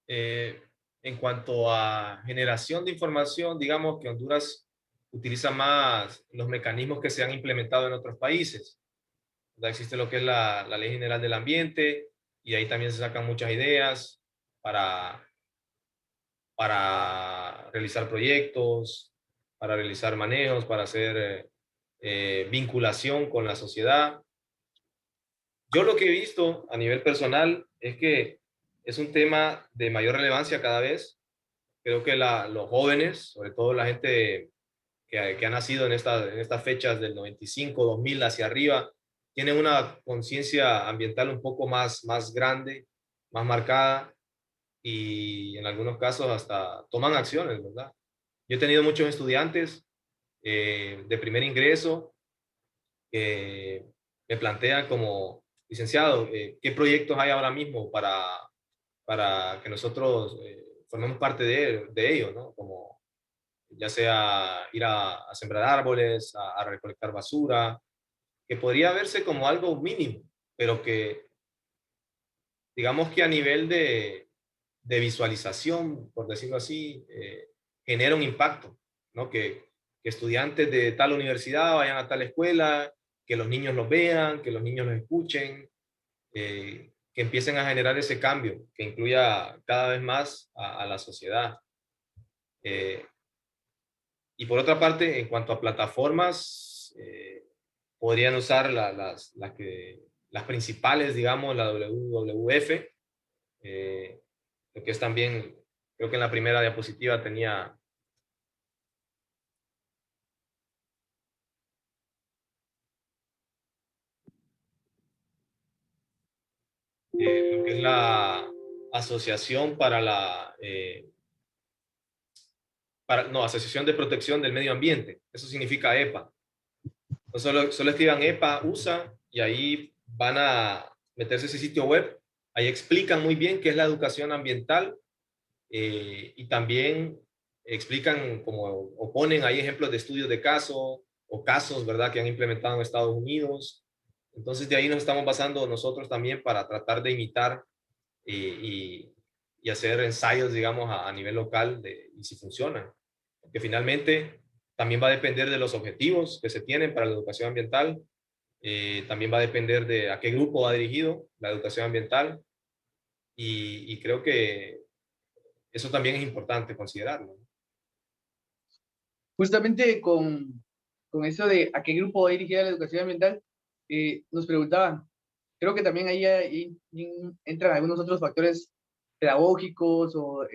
En cuanto a generación de información, digamos que Honduras utiliza más los mecanismos que se han implementado en otros países. Existe lo que es la Ley General del Ambiente y ahí también se sacan muchas ideas para, para realizar proyectos, para realizar manejos, para hacer vinculación con la sociedad. Yo lo que he visto a nivel personal es que es un tema de mayor relevancia cada vez. Creo que los jóvenes, sobre todo la gente que ha nacido en estas fechas del 95, 2000 hacia arriba, tienen una conciencia ambiental un poco más grande, más marcada y en algunos casos hasta toman acciones, ¿verdad? Yo he tenido muchos estudiantes de primer ingreso que me plantean como licenciado, ¿qué proyectos hay ahora mismo para que nosotros formemos parte de ellos, ¿no? Como ya sea ir a sembrar árboles, a recolectar basura, que podría verse como algo mínimo, pero que digamos que a nivel de visualización, por decirlo así, genera un impacto, ¿no? Que estudiantes de tal universidad vayan a tal escuela, que los niños los vean, que los niños los escuchen, que empiecen a generar ese cambio, que incluya cada vez más a la sociedad. Eh, y por otra parte, en cuanto a plataformas, podrían usar las principales, digamos, la WWF, lo que es también, creo que en la primera diapositiva tenía lo que es la Asociación Asociación de Protección del Medio Ambiente. Eso significa EPA. No solo escriban EPA, USA, y ahí van a meterse a ese sitio web. Ahí explican muy bien qué es la educación ambiental y también explican como o ponen ahí ejemplos de estudios de caso o casos, ¿verdad?, que han implementado en Estados Unidos. Entonces de ahí nos estamos basando nosotros también para tratar de imitar y hacer ensayos, digamos, a nivel local y si funcionan. Porque finalmente también va a depender de los objetivos que se tienen para la educación ambiental. También va a depender de a qué grupo va dirigido la educación ambiental. Y creo que eso también es importante considerarlo. Justamente con eso de a qué grupo va dirigida la educación ambiental, nos preguntaban, creo que también ahí entran algunos otros factores pedagógicos o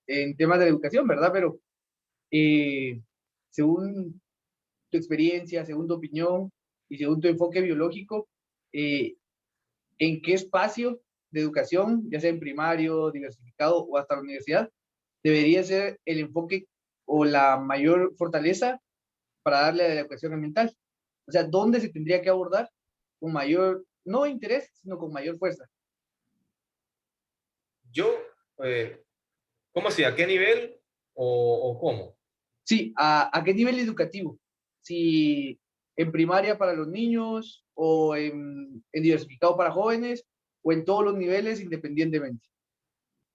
en temas de educación, ¿verdad? Pero eh, según tu experiencia, según tu opinión y según tu enfoque biológico, eh, ¿en qué espacio de educación, ya sea en primario, diversificado o hasta la universidad, debería ser el enfoque o la mayor fortaleza para darle a la educación ambiental? O sea, ¿dónde se tendría que abordar con mayor, no interés, sino con mayor fuerza? Yo, eh, ¿cómo así? ¿A qué nivel o cómo? Sí, ¿a qué nivel educativo? Si en primaria para los niños o en diversificado para jóvenes o en todos los niveles independientemente.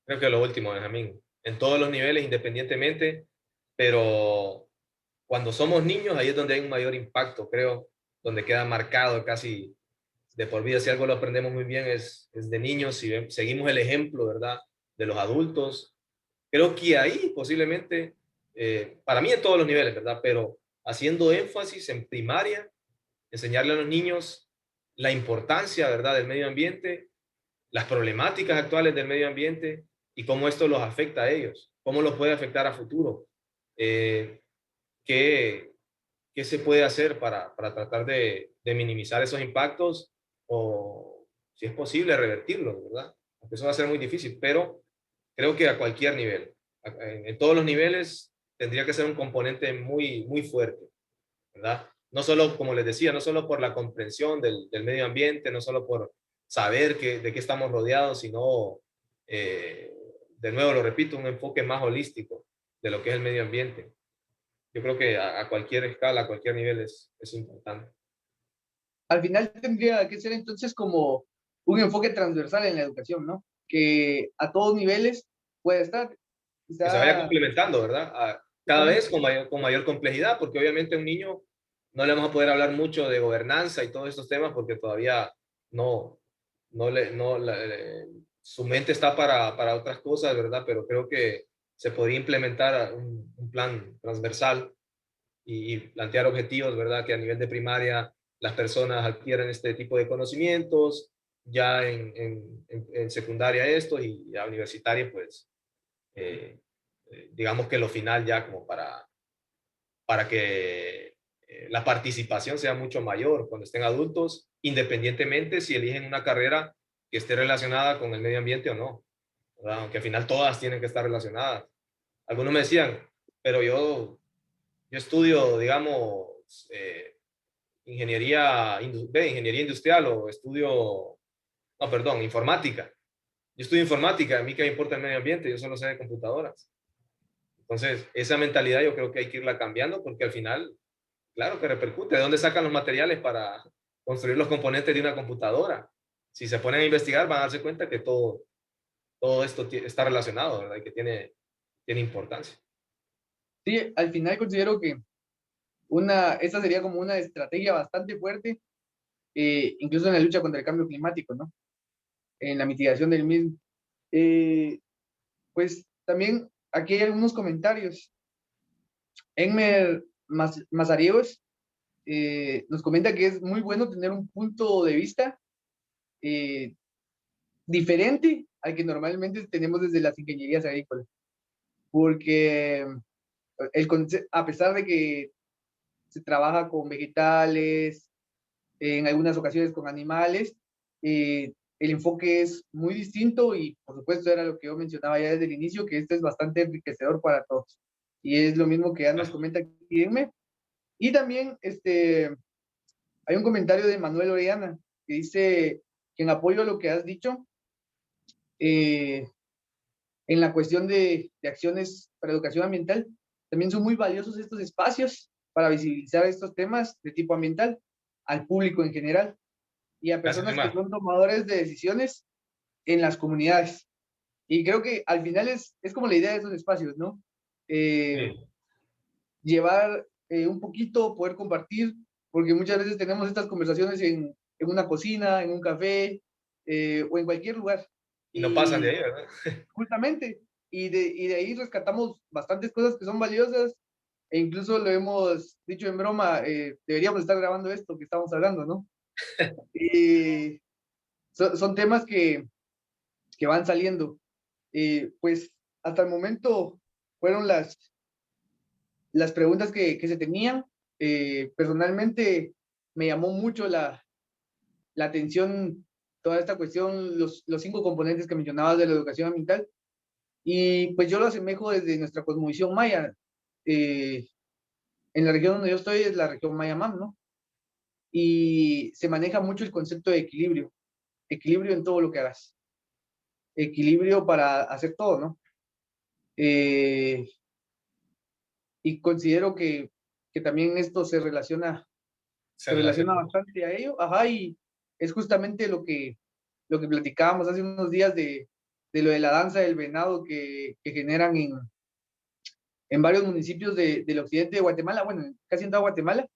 Creo que lo último, Benjamín. En todos los niveles, independientemente, pero cuando somos niños, ahí es donde hay un mayor impacto, creo, donde queda marcado casi de por vida. Si algo lo aprendemos muy bien es de niños, si seguimos el ejemplo, ¿verdad?, de los adultos. Creo que ahí posiblemente, para mí en todos los niveles, ¿verdad?, pero haciendo énfasis en primaria, enseñarle a los niños la importancia, ¿verdad?, del medio ambiente, las problemáticas actuales del medio ambiente y cómo esto los afecta a ellos, cómo los puede afectar a futuro, eh, qué, qué se puede hacer para tratar de minimizar esos impactos o, si es posible, revertirlos, ¿verdad? Porque eso va a ser muy difícil, pero creo que a cualquier nivel, en todos los niveles, tendría que ser un componente muy fuerte, ¿verdad? No solo, como les decía, no solo por la comprensión del medio ambiente, no solo por saber de qué estamos rodeados, sino, de nuevo lo repito, un enfoque más holístico de lo que es el medio ambiente. Yo creo que a cualquier escala, a cualquier nivel es importante. Al final tendría que ser entonces como un enfoque transversal en la educación, ¿no? Que a todos niveles puede estar. Que se vaya Quizá, complementando, ¿verdad? Cada vez con mayor complejidad, porque obviamente a un niño no le vamos a poder hablar mucho de gobernanza y todos estos temas porque todavía no, no le, no, su mente está para otras cosas, ¿verdad? Pero creo que se podría implementar un plan transversal y plantear objetivos, ¿verdad? Que a nivel de primaria las personas adquieran este tipo de conocimientos, ya en secundaria esto y ya universitaria, pues, digamos que lo final ya como para que la participación sea mucho mayor cuando estén adultos, independientemente si eligen una carrera que esté relacionada con el medio ambiente o no, ¿verdad? Aunque al final todas tienen que estar relacionadas. Algunos me decían, pero yo estudio, digamos, ingeniería industrial o estudio, no, perdón, informática. Yo estudio informática, a mí qué me importa el medio ambiente, yo solo sé de computadoras. Entonces, esa mentalidad yo creo que hay que irla cambiando porque al final, claro que repercute. ¿De dónde sacan los materiales para construir los componentes de una computadora? Si se ponen a investigar, van a darse cuenta que todo esto está relacionado, ¿verdad? Y que tiene importancia. sí, al final considero que esta sería como una estrategia bastante fuerte, incluso en la lucha contra el cambio climático, ¿no? En la mitigación del mismo. Pues también aquí hay algunos comentarios. Enmer Mazariegos nos comenta que es muy bueno tener un punto de vista eh, diferente al que normalmente tenemos desde las ingenierías agrícolas, porque a pesar de que se trabaja con vegetales, en algunas ocasiones con animales, el enfoque es muy distinto y por supuesto era lo que yo mencionaba ya desde el inicio, que esto es bastante enriquecedor para todos. Y es lo mismo que ya nos comenta aquí Irme. Y también hay un comentario de Manuel Orellana que dice que en apoyo a lo que has dicho, eh, en la cuestión de acciones para educación ambiental, también son muy valiosos estos espacios para visibilizar estos temas de tipo ambiental al público en general y a Gracias, personas que Neymar. son tomadores de decisiones en las comunidades. Y creo que al final es como la idea de esos espacios, ¿no? Eh, Sí. llevar un poquito, poder compartir, porque muchas veces tenemos estas conversaciones en una cocina, en un café o en cualquier lugar. Y no pasan de Y ahí, ¿verdad? justamente, y de ahí rescatamos bastantes cosas que son valiosas e incluso lo hemos dicho en broma, deberíamos estar grabando esto que estamos hablando, ¿no? Y son temas que van saliendo. Pues hasta el momento fueron las preguntas que se tenían. Personalmente me llamó mucho la atención toda esta cuestión, los 5 componentes que mencionabas de la educación ambiental. Y pues yo lo asemejo desde nuestra cosmovisión maya. Eh, en la región donde yo estoy es la región maya mam, ¿no? Y se maneja mucho el concepto de equilibrio. Equilibrio en todo lo que hagas. Equilibrio para hacer todo, ¿no? Eh, y considero que también esto Se se relaciona relaciona mucho. bastante a ello, ajá, y es justamente lo que platicábamos hace unos días de lo de la danza del venado que generan en varios municipios del occidente de Guatemala, bueno, casi en toda Guatemala,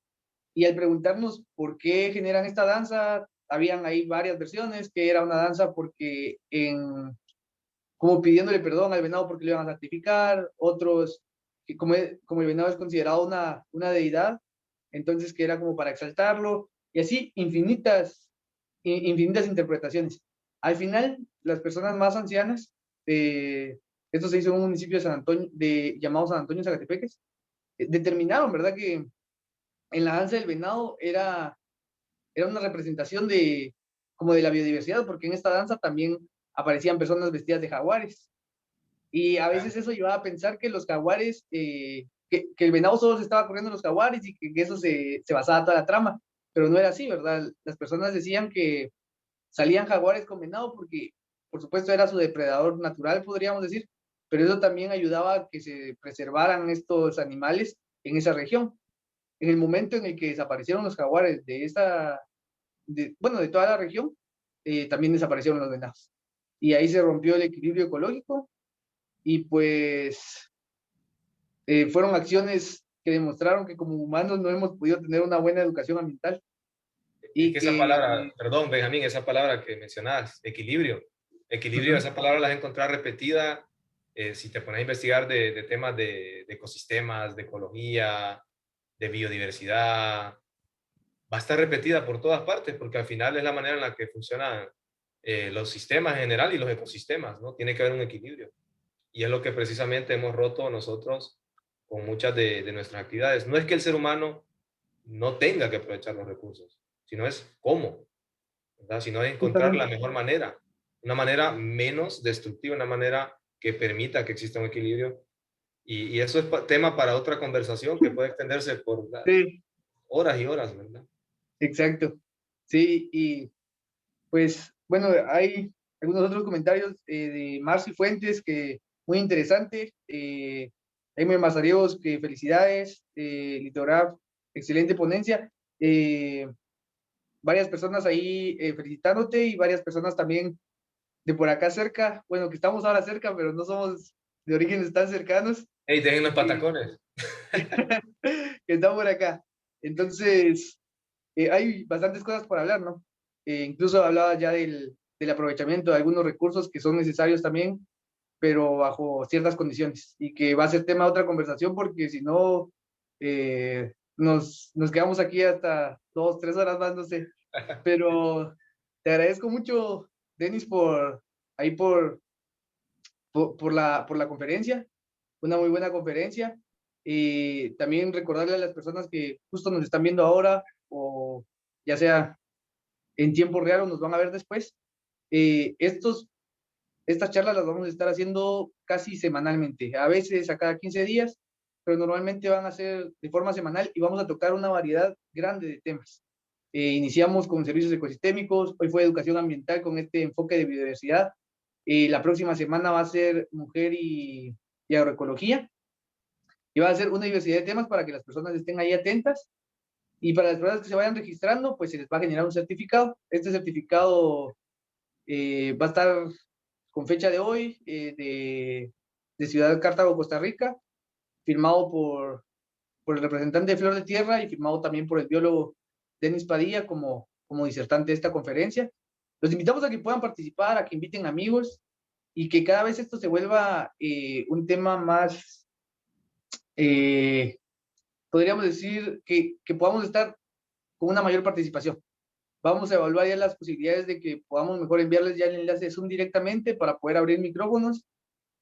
y al preguntarnos por qué generan esta danza, habían ahí varias versiones, que era una danza porque como pidiéndole perdón al venado porque lo iban a sacrificar, otros que como el venado es considerado una deidad, entonces que era como para exaltarlo, y así infinitas interpretaciones. Al final, las personas más ancianas, esto se hizo en un municipio de San Antonio, llamado San Antonio Zacatepeques, determinaron, ¿verdad?, que en la danza del venado era una representación como de la biodiversidad, porque en esta danza también aparecían personas vestidas de jaguares. Y a veces eso llevaba a pensar que los jaguares, que el venado solo se estaba corriendo en los jaguares y que eso se basaba toda la trama. Pero no era así, ¿verdad? Las personas decían que salían jaguares con venado porque, por supuesto, era su depredador natural, podríamos decir, pero eso también ayudaba a que se preservaran estos animales en esa región. En el momento en el que desaparecieron los jaguares bueno, de toda la región, también desaparecieron los venados. Y ahí se rompió el equilibrio ecológico y pues fueron acciones que demostraron que como humanos no hemos podido tener una buena educación ambiental. Es Y que esa palabra, perdón, Benjamín, esa palabra que mencionabas, equilibrio. Equilibrio, esa palabra la has encontrado repetida si te pones a investigar de temas de ecosistemas, de ecología, de biodiversidad. Va a estar repetida por todas partes porque al final es la manera en la que funcionan los sistemas en general y los ecosistemas, ¿no? Tiene que haber un equilibrio. Y es lo que precisamente hemos roto nosotros con muchas de nuestras actividades. No es que el ser humano no tenga que aprovechar los recursos, sino es cómo, ¿verdad? Sino es encontrar la justamente, mejor manera, una manera menos destructiva, una manera que permita que exista un equilibrio. Y eso es tema para otra conversación que puede extenderse por sí, horas y horas, ¿verdad? exacto. Sí, y pues bueno, hay algunos otros comentarios de Marci Fuentes que muy interesante. Jaime Mazariegos, que felicidades. Litograf, excelente ponencia. Varias personas ahí felicitándote y varias personas también de por acá cerca. Bueno, que estamos ahora cerca, pero no somos de orígenes tan cercanos. Hey, dejen los eh, patacones. que están por acá. Entonces, hay bastantes cosas por hablar, ¿no? Incluso hablaba ya del aprovechamiento de algunos recursos que son necesarios también, pero bajo ciertas condiciones, y que va a ser tema de otra conversación, porque si no, nos quedamos aquí hasta 2, 3 horas más, no sé. Pero te agradezco mucho, Denis, ahí por la conferencia, una muy buena conferencia. Y también recordarle a las personas que justo nos están viendo ahora, o ya sea en tiempo real o nos van a ver después, estas charlas las vamos a estar haciendo casi semanalmente, a veces a cada 15 días, pero normalmente van a ser de forma semanal y vamos a tocar una variedad grande de temas. Iniciamos con servicios ecosistémicos, hoy fue educación ambiental con este enfoque de biodiversidad. La próxima semana va a ser mujer y agroecología, y va a ser una diversidad de temas para que las personas estén ahí atentas. Y para las personas que se vayan registrando, pues se les va a generar un certificado. Este certificado va a estar con fecha de hoy, de Ciudad Cartago, Costa Rica, firmado por el representante de Flor de Tierra y firmado también por el biólogo Denis Padilla como disertante de esta conferencia. Los invitamos a que puedan participar, a que inviten amigos y que cada vez esto se vuelva un tema más, eh, podríamos decir, que podamos estar con una mayor participación. Vamos a evaluar ya las posibilidades de que podamos mejor enviarles ya el enlace de Zoom directamente para poder abrir micrófonos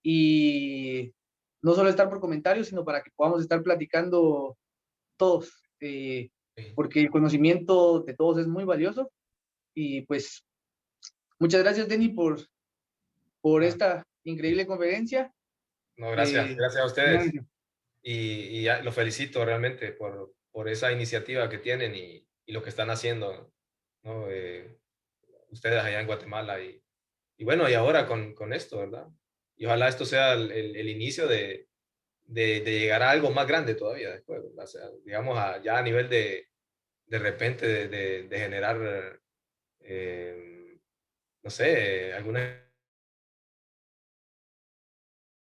y no solo estar por comentarios, sino para que podamos estar platicando todos, Sí. porque el conocimiento de todos es muy valioso. Y pues muchas gracias, Denny, por Ah, esta increíble conferencia. no, gracias. Eh, Gracias a ustedes. nuevamente, Y ya, los felicito realmente por esa iniciativa que tienen y lo que están haciendo, ¿no? Ustedes allá en Guatemala. Y bueno, y ahora con esto, ¿verdad? Y ojalá esto sea el inicio de llegar a algo más grande todavía después, ¿verdad? O sea, digamos, ya a nivel de repente de generar, no sé, algunas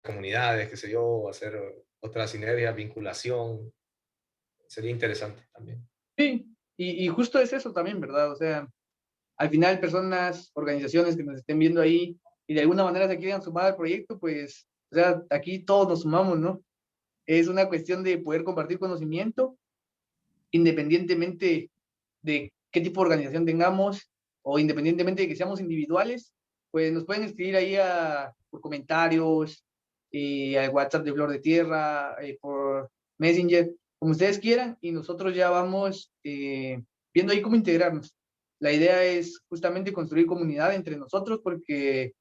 comunidades, qué sé yo, hacer otra sinergia, vinculación, sería interesante también. sí, y justo es eso también, ¿verdad? O sea, al final personas, organizaciones que nos estén viendo ahí y de alguna manera se quieran sumar al proyecto, pues, o sea, aquí todos nos sumamos, ¿no? Es una cuestión de poder compartir conocimiento, independientemente de qué tipo de organización tengamos o independientemente de que seamos individuales, pues nos pueden escribir ahí por comentarios, al WhatsApp de Flor de Tierra, por Messenger, como ustedes quieran, y nosotros ya vamos viendo ahí cómo integrarnos. La idea es justamente construir comunidad entre nosotros porque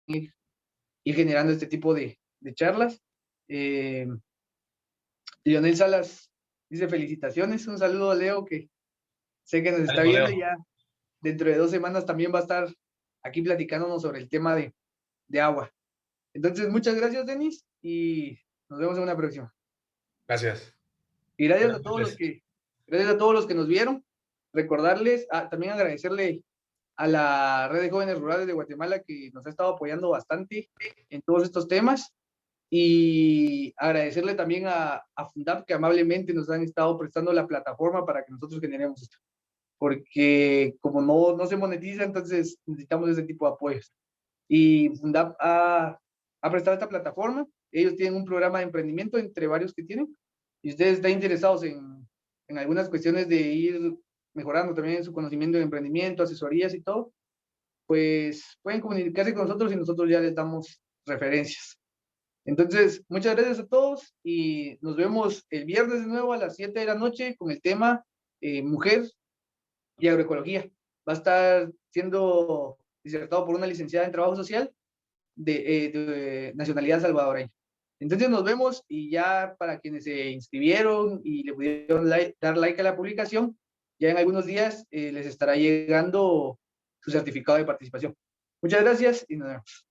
ir generando este tipo de charlas. Eh, Lionel Salas dice felicitaciones, un saludo a Leo que sé que nos está Ánimo, viendo y Leo. ya dentro de 2 semanas también va a estar aquí platicándonos sobre el tema de agua. Entonces, muchas gracias, Denis, y nos vemos en una próxima. Gracias. Y gracias Buenas a todos los noches. que Gracias a todos los que nos vieron. Recordarles, también agradecerle a la Red de Jóvenes Rurales de Guatemala que nos ha estado apoyando bastante en todos estos temas. Y agradecerle también a Fundap que amablemente nos han estado prestando la plataforma para que nosotros generemos esto. Porque como no se monetiza, entonces necesitamos ese tipo de apoyos. Y Fundap ha prestado esta plataforma. Ellos tienen un programa de emprendimiento entre varios que tienen. Y ustedes están interesados en algunas cuestiones de ir mejorando también su conocimiento de emprendimiento, asesorías y todo, pues pueden comunicarse con nosotros y nosotros ya les damos referencias. Entonces, muchas gracias a todos y nos vemos el viernes de nuevo a las 7 de la noche con el tema Mujer y Agroecología. Va a estar siendo disertado por una licenciada en Trabajo Social de nacionalidad salvadoreña. Entonces nos vemos y ya para quienes se inscribieron y le pudieron dar like a la publicación, ya en algunos días les estará llegando su certificado de participación. Muchas gracias y nos vemos.